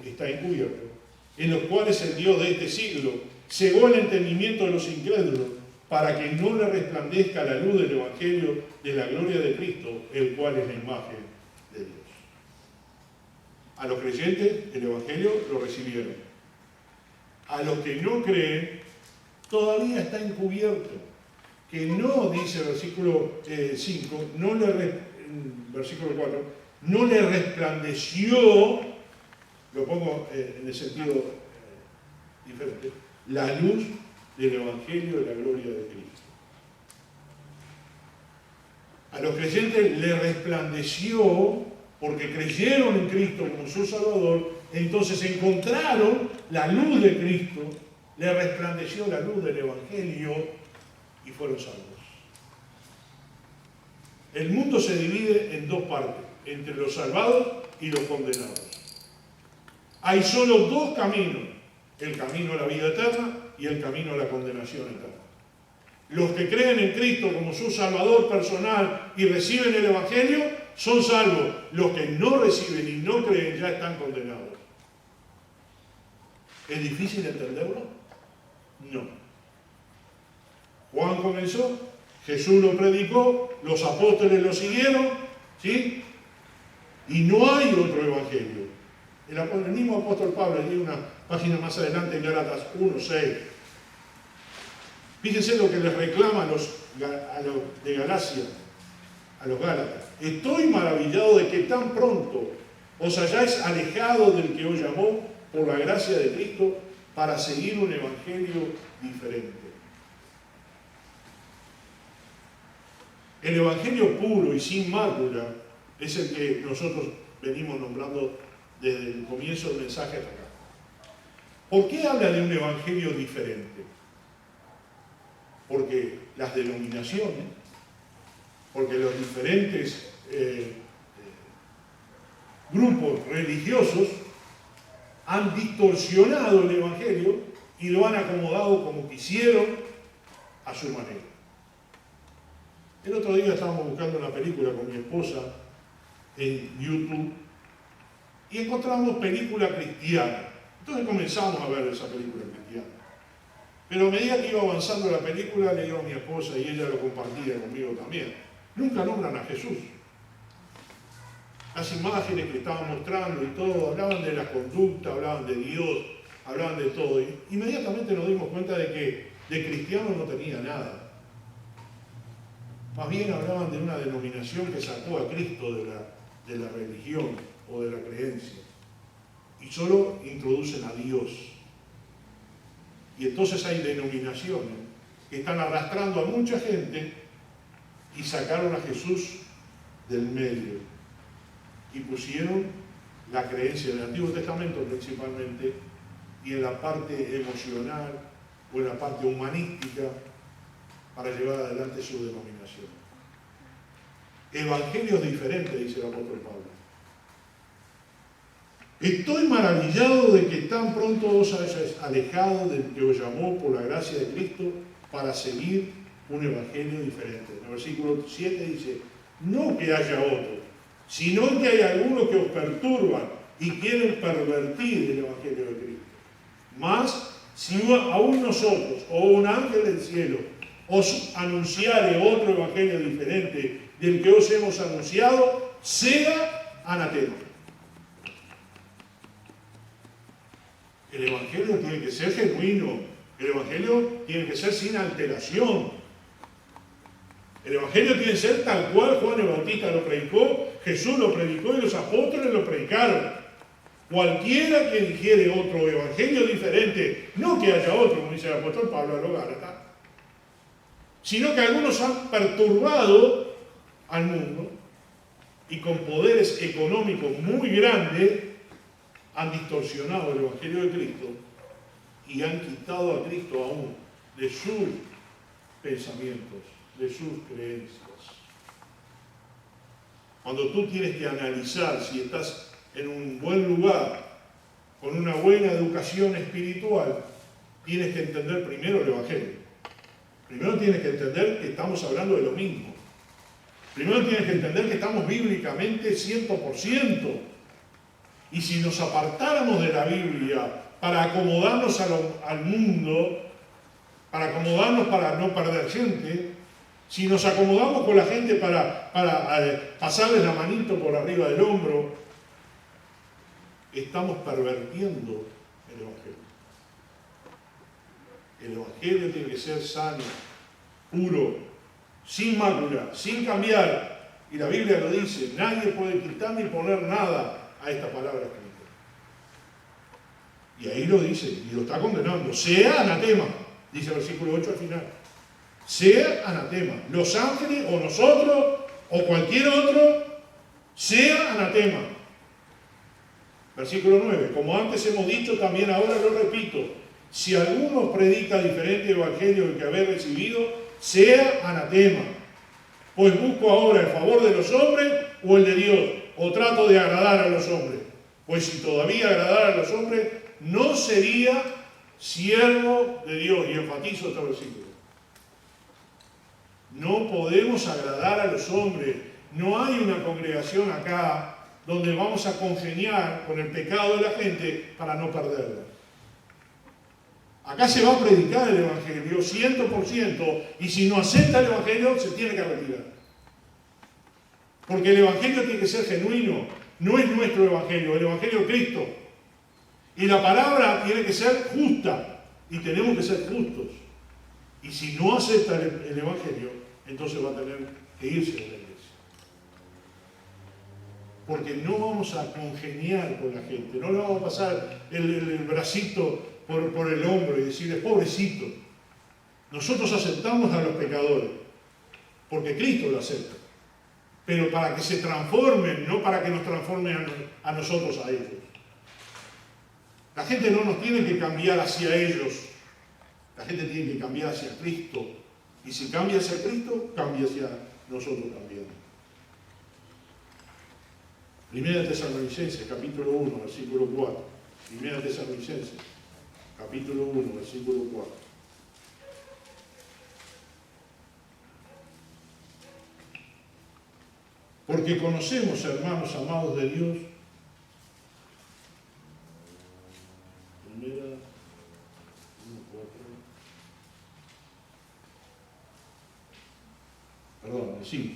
está encubierto, en los cuales el Dios de este siglo cegó el entendimiento de los incrédulos, para que no le resplandezca la luz del evangelio de la gloria de Cristo, el cual es la imagen de Dios. A los creyentes el evangelio lo recibieron. A los que no creen, todavía está encubierto, que no, dice el versículo 5, versículo 4, no le resplandeció, lo pongo en el sentido diferente, la luz del Evangelio de la gloria de Cristo. A los creyentes le resplandeció, porque creyeron en Cristo como su Salvador, entonces encontraron la luz de Cristo, le resplandeció la luz del Evangelio y fueron salvos. El mundo se divide en dos partes, entre los salvados y los condenados. Hay solo dos caminos, el camino a la vida eterna y el camino a la condenación eterna. Los que creen en Cristo como su Salvador personal y reciben el Evangelio son salvos. Los que no reciben y no creen ya están condenados. ¿Es difícil entenderlo? No. Juan comenzó, Jesús lo predicó, los apóstoles lo siguieron, ¿sí? Y no hay otro evangelio. El mismo apóstol Pablo, tiene una página más adelante en Gálatas 1:6. Fíjense lo que les reclama a los de Galacia, a los Gálatas. Estoy maravillado de que tan pronto os hayáis alejado del que os llamó por la gracia de Cristo para seguir un evangelio diferente. El evangelio puro y sin mácula es el que nosotros venimos nombrando desde el comienzo del mensaje hasta acá. ¿Por qué habla de un evangelio diferente? Porque las denominaciones, porque los diferentes grupos religiosos han distorsionado el evangelio y lo han acomodado como quisieron a su manera. El otro día estábamos buscando una película con mi esposa en YouTube y encontramos película cristiana. Entonces comenzamos a ver esa película cristiana. Pero a medida que iba avanzando la película, le dio a mi esposa y ella lo compartía conmigo también. Nunca nombran a Jesús. Las imágenes que estaban mostrando y todo, hablaban de la conducta, hablaban de Dios, hablaban de todo. Y inmediatamente nos dimos cuenta de que de cristiano no tenía nada. Más bien hablaban de una denominación que sacó a Cristo de la religión o de la creencia. Y solo introducen a Dios. Y entonces hay denominaciones que están arrastrando a mucha gente y sacaron a Jesús del medio. Y pusieron la creencia en el Antiguo Testamento principalmente y en la parte emocional o en la parte humanística para llevar adelante su denominación. Evangelios diferentes, dice el apóstol Pablo. Estoy maravillado de que tan pronto os hayáis alejado del que os llamó por la gracia de Cristo para seguir un evangelio diferente. En el versículo 7 dice, no que haya otro, sino que hay algunos que os perturban y quieren pervertir el evangelio de Cristo. Mas, si aún nosotros o un ángel del cielo os anunciare otro evangelio diferente del que os hemos anunciado, sea anatema. El evangelio tiene que ser genuino, el evangelio tiene que ser sin alteración. El evangelio tiene que ser tal cual Juan el Bautista lo predicó, Jesús lo predicó y los apóstoles lo predicaron. Cualquiera que dijere otro evangelio diferente, no que haya otro, como dice el apóstol Pablo a los Gálatas, sino que algunos han perturbado al mundo y con poderes económicos muy grandes han distorsionado el evangelio de Cristo y han quitado a Cristo aún de sus pensamientos, de sus creencias. Cuando tú tienes que analizar si estás en un buen lugar, con una buena educación espiritual, tienes que entender primero el evangelio. Primero tienes que entender que estamos hablando de lo mismo. Primero tienes que entender que estamos bíblicamente 100%. Y si nos apartáramos de la Biblia para acomodarnos al mundo, para acomodarnos para no perder gente, si nos acomodamos con la gente para pasarles la manito por arriba del hombro, estamos pervirtiendo el evangelio. El evangelio tiene que ser sano, puro, sin mácula, sin cambiar. Y la Biblia lo dice, nadie puede quitar ni poner nada a esta palabra escrita. Y ahí lo dice, y lo está condenando. Sea anatema, dice el versículo 8 al final. Sea anatema. Los ángeles, o nosotros, o cualquier otro, sea anatema. Versículo 9. Como antes hemos dicho, también ahora lo repito. Si alguno predica diferente evangelio del que habéis recibido, sea anatema. Pues busco ahora el favor de los hombres o el de Dios, o trato de agradar a los hombres. Pues si todavía agradara a los hombres, no sería siervo de Dios. Y enfatizo este versículo. No podemos agradar a los hombres. No hay una congregación acá donde vamos a congeniar con el pecado de la gente para no perderla. Acá se va a predicar el Evangelio 100%, y si no acepta el Evangelio se tiene que retirar. Porque el Evangelio tiene que ser genuino, no es nuestro Evangelio, el Evangelio de Cristo. Y la palabra tiene que ser justa, y tenemos que ser justos. Y si no acepta el Evangelio, entonces va a tener que irse de la iglesia. Porque no vamos a congeniar con la gente, no le vamos a pasar el bracito por el hombro y decirle, pobrecito. Nosotros aceptamos a los pecadores, porque Cristo lo acepta. Pero para que se transformen, no para que nos transformen a nosotros, a ellos. La gente no nos tiene que cambiar hacia ellos, la gente tiene que cambiar hacia Cristo. Y si cambia hacia Cristo, cambia hacia nosotros también. Primera Tesalonicenses, capítulo 1, versículo 4. Primera Tesalonicenses, capítulo 1, versículo 4. Porque conocemos, hermanos amados de Dios, primera, 1, 4, perdón, 5.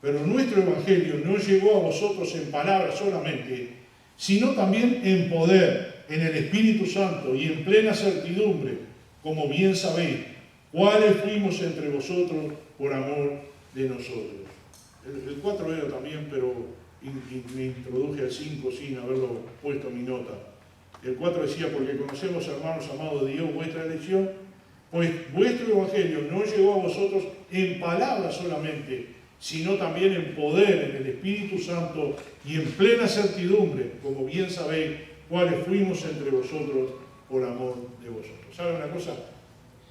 Pero nuestro Evangelio no llegó a vosotros en palabras solamente, sino también en poder, en el Espíritu Santo y en plena certidumbre, como bien sabéis, cuáles fuimos entre vosotros por amor de nosotros. El 4 era también, pero me introduje al 5 sin haberlo puesto en mi nota. El 4 decía, porque conocemos, hermanos amados de Dios, vuestra elección, pues vuestro Evangelio no llegó a vosotros en palabras solamente, sino también en poder, en el Espíritu Santo y en plena certidumbre, como bien sabéis, cuáles fuimos entre vosotros por amor de vosotros. ¿Saben una cosa?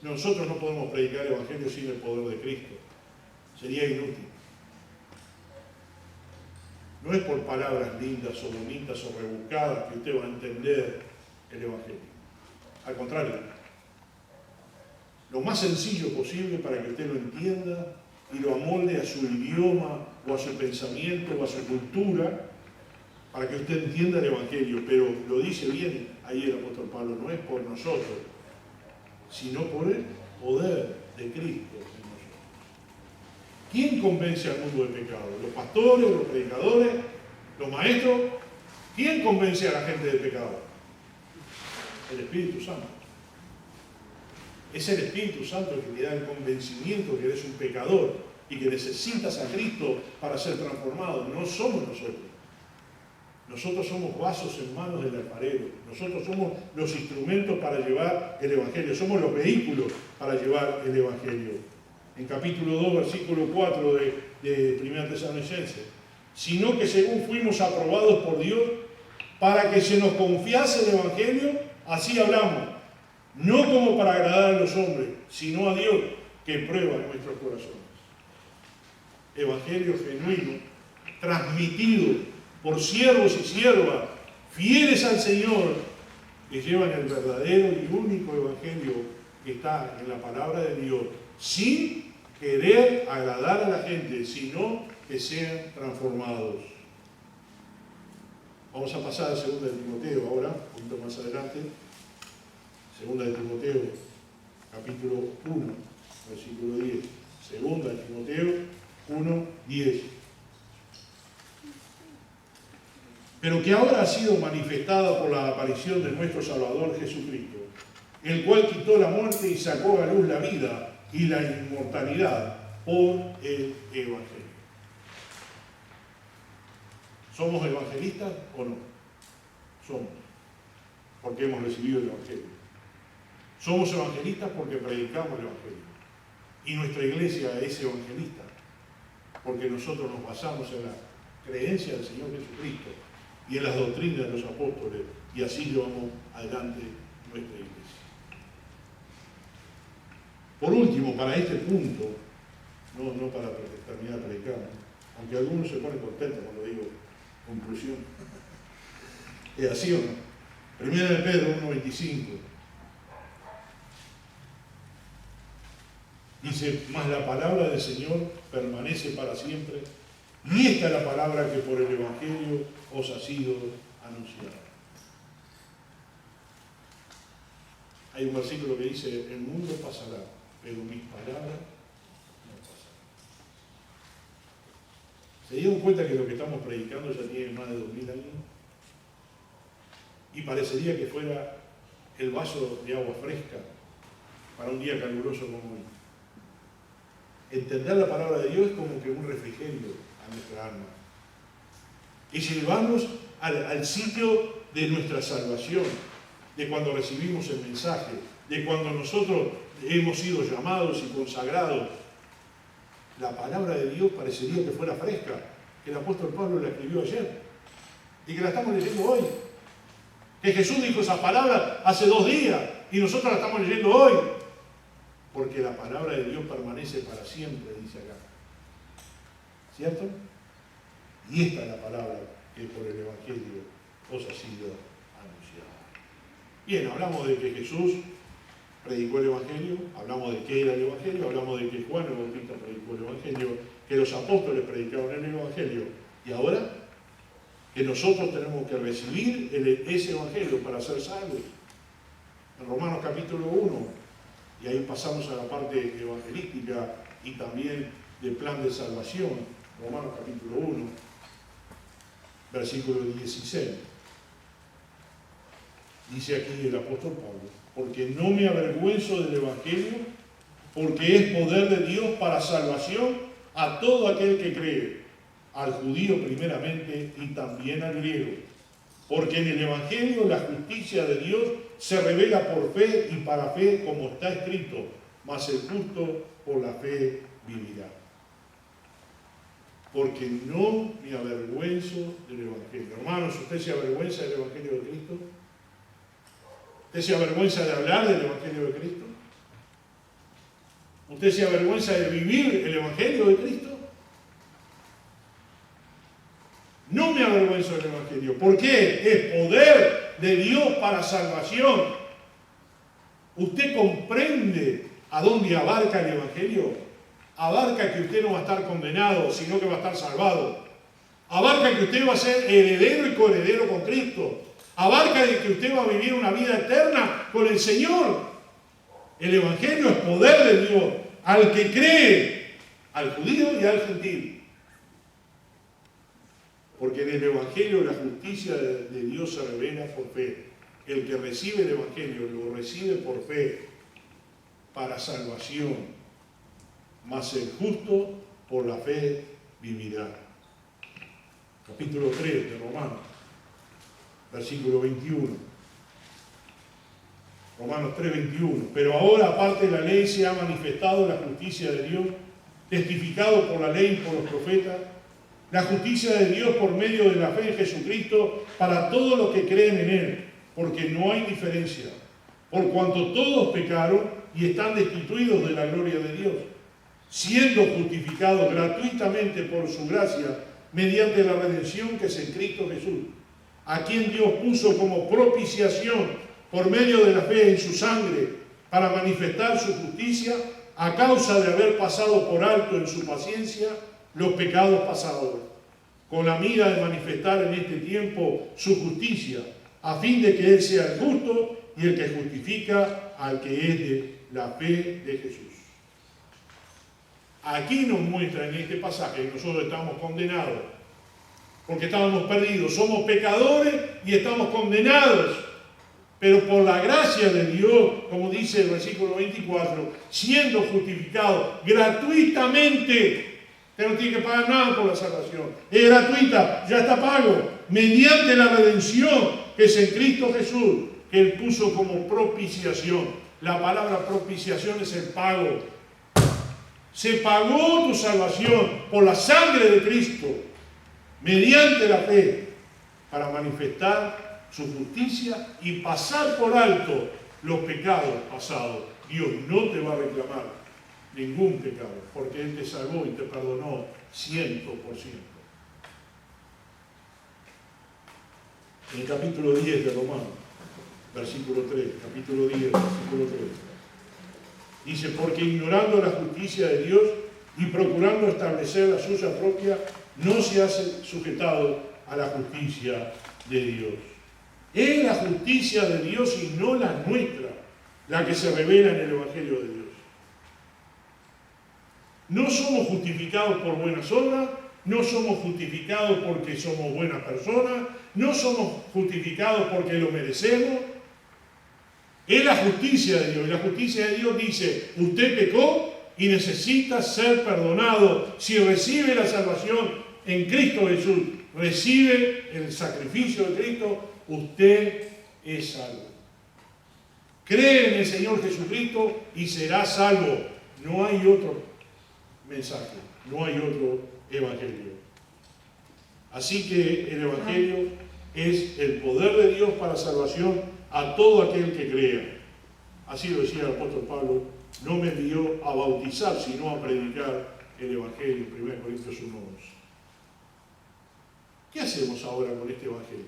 Nosotros no podemos predicar el Evangelio sin el poder de Cristo. Sería inútil. No es por palabras lindas o bonitas o rebuscadas que usted va a entender el Evangelio. Al contrario, lo más sencillo posible para que usted lo entienda y lo amolde a su idioma o a su pensamiento o a su cultura, para que usted entienda el Evangelio. Pero lo dice bien ahí el apóstol Pablo, no es por nosotros, sino por el poder de Cristo en nosotros. ¿Quién convence al mundo de pecado? ¿Los pastores, los predicadores, los maestros? ¿Quién convence a la gente de pecado? El Espíritu Santo. Es el Espíritu Santo el que le da el convencimiento que eres un pecador y que necesitas a Cristo para ser transformado. No somos nosotros. Nosotros somos vasos en manos del alfarero. Nosotros somos los instrumentos para llevar el Evangelio. Somos los vehículos para llevar el Evangelio. En capítulo 2, versículo 4 de 1 Tesalonicenses. Sino que según fuimos aprobados por Dios, para que se nos confiase el Evangelio, así hablamos. No como para agradar a los hombres, sino a Dios, que prueba en nuestros corazones. Evangelio genuino, transmitido por siervos y siervas, fieles al Señor, que llevan el verdadero y único Evangelio que está en la palabra de Dios, sin querer agradar a la gente, sino que sean transformados. Vamos a pasar a 2 de Timoteo ahora, un poquito más adelante. 2 de Timoteo, capítulo 1, versículo 10. 2 de Timoteo 1, 10. Pero que ahora ha sido manifestada por la aparición de nuestro Salvador Jesucristo, el cual quitó la muerte y sacó a luz la vida y la inmortalidad por el Evangelio. ¿Somos evangelistas o no? Somos, porque hemos recibido el Evangelio. Somos evangelistas porque predicamos el Evangelio. Y nuestra iglesia es evangelista, porque nosotros nos basamos en la creencia del Señor Jesucristo y en las doctrinas de los apóstoles, y así llevamos adelante nuestra iglesia. Por último, para este punto, no para terminar de predicar, aunque algunos se ponen contentos cuando digo conclusión, es así o no. Primera de Pedro 1:25 dice, mas la palabra del Señor permanece para siempre, y esta es la palabra que por el Evangelio os ha sido anunciada. Hay un versículo que dice, el mundo pasará, pero mis palabras no pasarán. ¿Se dieron cuenta que lo que estamos predicando ya tiene más de 2000 años? Y parecería que fuera el vaso de agua fresca para un día caluroso como hoy. Entender la palabra de Dios es como que un refrigerio a nuestra alma. Y llevarnos al sitio de nuestra salvación, de cuando recibimos el mensaje, de cuando nosotros hemos sido llamados y consagrados. La palabra de Dios parecería que fuera fresca, que el apóstol Pablo la escribió ayer y que la estamos leyendo hoy. Que Jesús dijo esa palabra hace 2 días y nosotros la estamos leyendo hoy. Porque la palabra de Dios permanece para siempre, dice acá. ¿Cierto? Y esta es la palabra que por el Evangelio os ha sido anunciada. Bien, hablamos de que Jesús predicó el Evangelio, hablamos de qué era el Evangelio, hablamos de que Juan el Bautista predicó el Evangelio, que los apóstoles predicaron el Evangelio. Y ahora, que nosotros tenemos que recibir ese Evangelio para ser salvos. En Romanos capítulo 1, y ahí pasamos a la parte evangelística y también del plan de salvación. Romanos capítulo 1, versículo 16. Dice aquí el apóstol Pablo, porque no me avergüenzo del Evangelio, porque es poder de Dios para salvación a todo aquel que cree, al judío primeramente y también al griego. Porque en el Evangelio la justicia de Dios se revela por fe y para fe, como está escrito, mas el justo por la fe vivirá. Porque no me avergüenzo del Evangelio. Hermanos, ¿usted se avergüenza del Evangelio de Cristo? ¿Usted se avergüenza de hablar del Evangelio de Cristo? ¿Usted se avergüenza de vivir el Evangelio de Cristo? No me avergüenzo del Evangelio. ¿Por qué? Es poder de Dios para salvación. ¿Usted comprende a dónde abarca el Evangelio? Abarca que usted no va a estar condenado, sino que va a estar salvado. Abarca que usted va a ser heredero y coheredero con Cristo. Abarca de que usted va a vivir una vida eterna con el Señor. El Evangelio es poder de Dios al que cree, al judío y al gentil. Porque en el Evangelio la justicia de Dios se revela por fe. El que recibe el Evangelio lo recibe por fe para salvación. Mas el justo por la fe vivirá. Capítulo 3 de Romanos, versículo 21. Romanos 3, 21. Pero ahora, aparte de la ley, se ha manifestado la justicia de Dios, testificado por la ley y por los profetas, la justicia de Dios por medio de la fe en Jesucristo para todos los que creen en Él, porque no hay diferencia, por cuanto todos pecaron y están destituidos de la gloria de Dios, siendo justificados gratuitamente por su gracia, mediante la redención que es en Cristo Jesús, a quien Dios puso como propiciación por medio de la fe en su sangre, para manifestar su justicia, a causa de haber pasado por alto en su paciencia los pecados pasados, con la mira de manifestar en este tiempo su justicia, a fin de que Él sea el justo y el que justifica al que es de la fe de Jesús. Aquí nos muestra en este pasaje que nosotros estamos condenados, porque estábamos perdidos, somos pecadores y estamos condenados, pero por la gracia de Dios, como dice el versículo 24, siendo justificados gratuitamente. Usted no tiene que pagar nada por la salvación. Es gratuita, ya está pago. Mediante la redención que es en Cristo Jesús, que Él puso como propiciación. La palabra propiciación es el pago. Se pagó tu salvación por la sangre de Cristo, mediante la fe, para manifestar su justicia y pasar por alto los pecados pasados. Dios no te va a reclamar ningún pecado, porque Él te salvó y te perdonó 100%. En el capítulo 10 de Romanos, versículo 3, capítulo 10, versículo 3, dice, porque ignorando la justicia de Dios y procurando establecer la suya propia, no se ha sujetado a la justicia de Dios. Es la justicia de Dios y no la nuestra. la que se revela en el Evangelio de Dios. No somos justificados por buenas obras, no somos justificados porque somos buenas personas, no somos justificados porque lo merecemos. Es la justicia de Dios. Y la justicia de Dios dice, usted pecó y necesita ser perdonado. Si recibe la salvación en Cristo Jesús, recibe el sacrificio de Cristo, usted es salvo. Cree en el Señor Jesucristo y será salvo. No hay otro mensaje, no hay otro evangelio. Así que el evangelio es el poder de Dios para salvación a todo aquel que crea. Así lo decía el apóstol Pablo, no me envió a bautizar, sino a predicar el evangelio, 1 Corintios 1:11. ¿Qué hacemos ahora con este evangelio?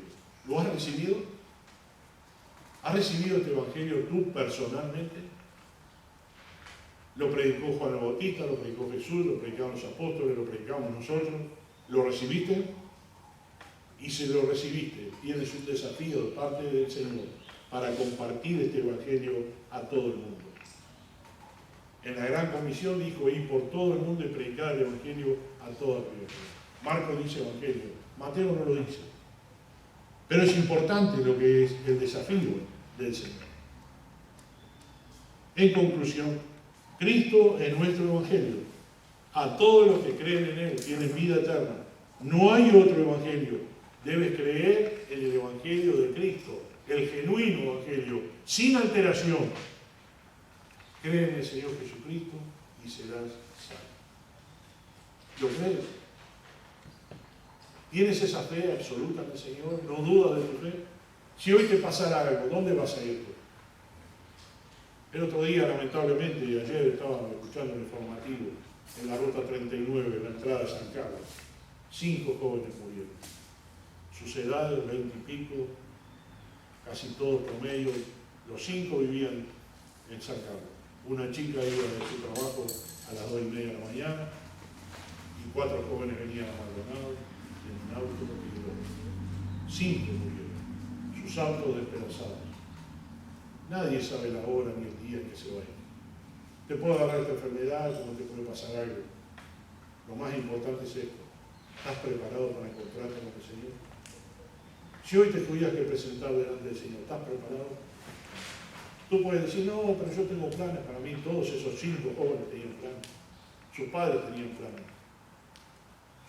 ¿Lo has recibido? ¿Has recibido este evangelio tú personalmente? Lo predicó Juan el Bautista, lo predicó Jesús, lo predicaron los apóstoles, lo predicamos nosotros. ¿Lo recibiste? Y si lo recibiste, tienes un desafío de parte del Señor para compartir este evangelio a todo el mundo. En la gran comisión dijo, ir por todo el mundo y predicar el evangelio a toda criatura. Marcos dice evangelio, Mateo no lo dice. Pero es importante lo que es el desafío del Señor. En conclusión, Cristo es nuestro evangelio. A todos los que creen en Él tienen vida eterna. No hay otro evangelio. Debes creer en el evangelio de Cristo, el genuino evangelio, sin alteración. Cree en el Señor Jesucristo y serás salvo. ¿Lo crees? ¿Tienes esa fe absoluta en el Señor? ¿No dudas de tu fe? Si hoy te pasara algo, ¿dónde vas a ir tú? El otro día, lamentablemente, ayer estaba escuchando un informativo en la ruta 39, en la entrada de San Carlos. 5 jóvenes murieron. Sus edades, 20 y pico, casi todos promedio. Los 5 vivían en San Carlos. Una chica iba de su trabajo a las 2:30 de la mañana y 4 jóvenes venían abandonados en un auto y 5 murieron. Sus autos despedazados. Nadie sabe la hora ni el día en que se va a ir. Te puede agarrar esta enfermedad, como te puede pasar algo. Lo más importante es esto. ¿Estás preparado para encontrarte con el Señor? Si hoy te tuvieras que presentar delante del Señor, ¿estás preparado? Tú puedes decir, no, pero yo tengo planes para mí. Todos esos 5 jóvenes tenían planes. Sus padres tenían planes.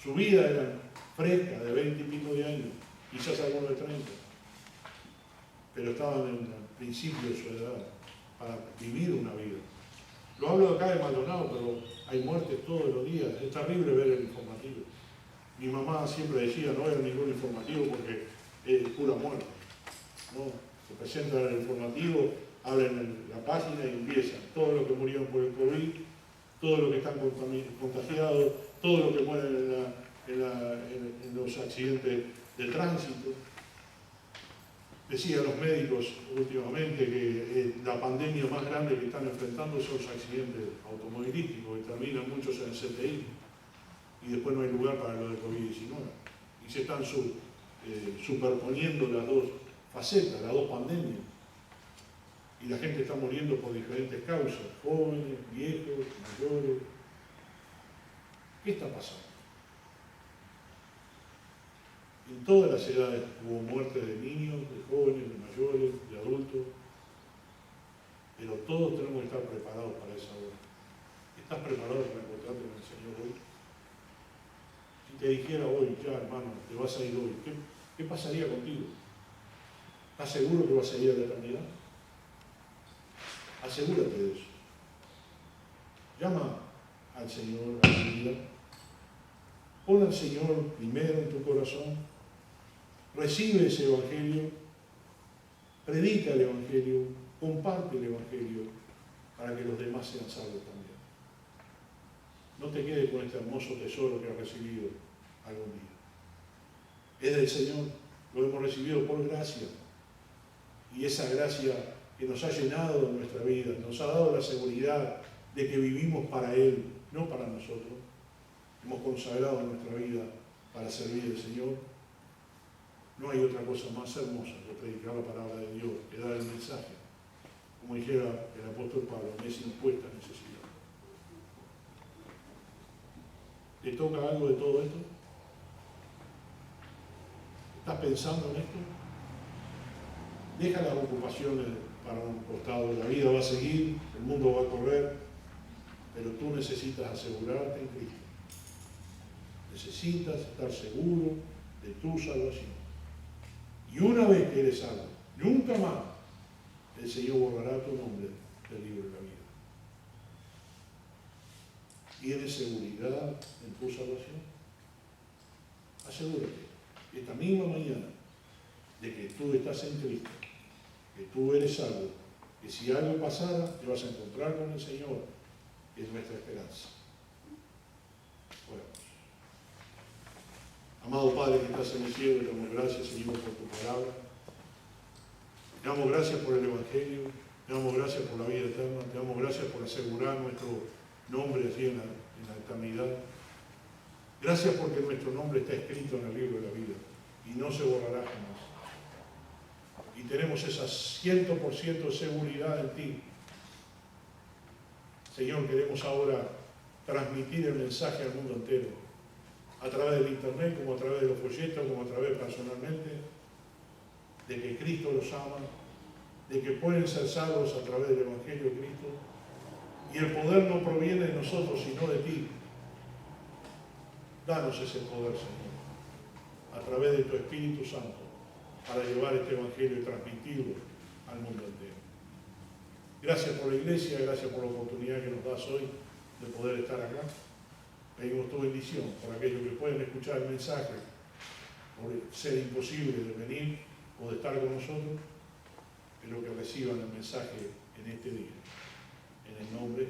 Su vida era fresca, de 20 y pico de años, quizás algunos de 30. Pero estaban en el principio de su edad para vivir una vida. Lo hablo acá de Maldonado, pero hay muertes todos los días. Es terrible ver el informativo. Mi mamá siempre decía, no era ningún informativo porque es pura muerte. No, se presenta el informativo, abren la página y empiezan. Todos los que murieron por el COVID, todos los que están contagiados, todos los que mueren en los accidentes de tránsito. Decían los médicos últimamente que la pandemia más grande que están enfrentando son los accidentes automovilísticos, que terminan muchos en CTI y después no hay lugar para lo de COVID-19. Y se están superponiendo las dos facetas, las dos pandemias. Y la gente está muriendo por diferentes causas, jóvenes, viejos, mayores. ¿Qué está pasando? En todas las edades hubo muerte de niños, de jóvenes, de mayores, de adultos, pero todos tenemos que estar preparados para esa hora. ¿Estás preparado para encontrarte con el Señor hoy? Si te dijera hoy, ya hermano, te vas a ir hoy, ¿qué pasaría contigo? ¿Estás seguro que vas a ir a la eternidad? Asegúrate de eso. Llama al Señor a tu vida. Pon al Señor primero en tu corazón. Recibe ese evangelio. Predica el evangelio. Comparte el evangelio para que los demás sean salvos también. No te quedes con este hermoso tesoro que has recibido algún día. Es del Señor. Lo hemos recibido por gracia. Y esa gracia que nos ha llenado de nuestra vida, nos ha dado la seguridad de que vivimos para Él, no para nosotros. Hemos consagrado nuestra vida para servir al Señor. No hay otra cosa más hermosa que predicar la palabra de Dios, que dar el mensaje. como dijera el apóstol Pablo, me es impuesta necesidad. ¿Te toca algo de todo esto? ¿Estás pensando en esto? Deja las ocupaciones para un costado. La vida va a seguir, el mundo va a correr, pero tú necesitas asegurarte en Cristo. Necesitas estar seguro de tu salvación. Y una vez que eres salvo, nunca más el Señor borrará tu nombre del libro de la vida. ¿Tienes seguridad en tu salvación? Asegúrate esta misma mañana de que tú estás en Cristo, que tú eres salvo, que si algo pasara te vas a encontrar con el Señor, que es nuestra esperanza. Oramos. Amado Padre que estás en el cielo, te damos gracias, Señor, por tu palabra. Te damos gracias por el Evangelio, te damos gracias por la vida eterna, te damos gracias por asegurar nuestro nombre así en la eternidad. Gracias porque nuestro nombre está escrito en el libro de la vida y no se borrará jamás. Y tenemos esa 100% de seguridad en ti. Señor, queremos ahora transmitir el mensaje al mundo entero, a través del internet, como a través de los folletos, como a través personalmente, de que Cristo los ama, de que pueden ser salvos a través del Evangelio de Cristo. Y el poder no proviene de nosotros, sino de ti. Danos ese poder, Señor, a través de tu Espíritu Santo, para llevar este Evangelio y transmitirlo al mundo entero. Gracias por la iglesia, gracias por la oportunidad que nos das hoy de poder estar acá. Pedimos tu bendición por aquellos que pueden escuchar el mensaje, por ser imposible de venir o de estar con nosotros, pero que reciban el mensaje en este día. En el nombre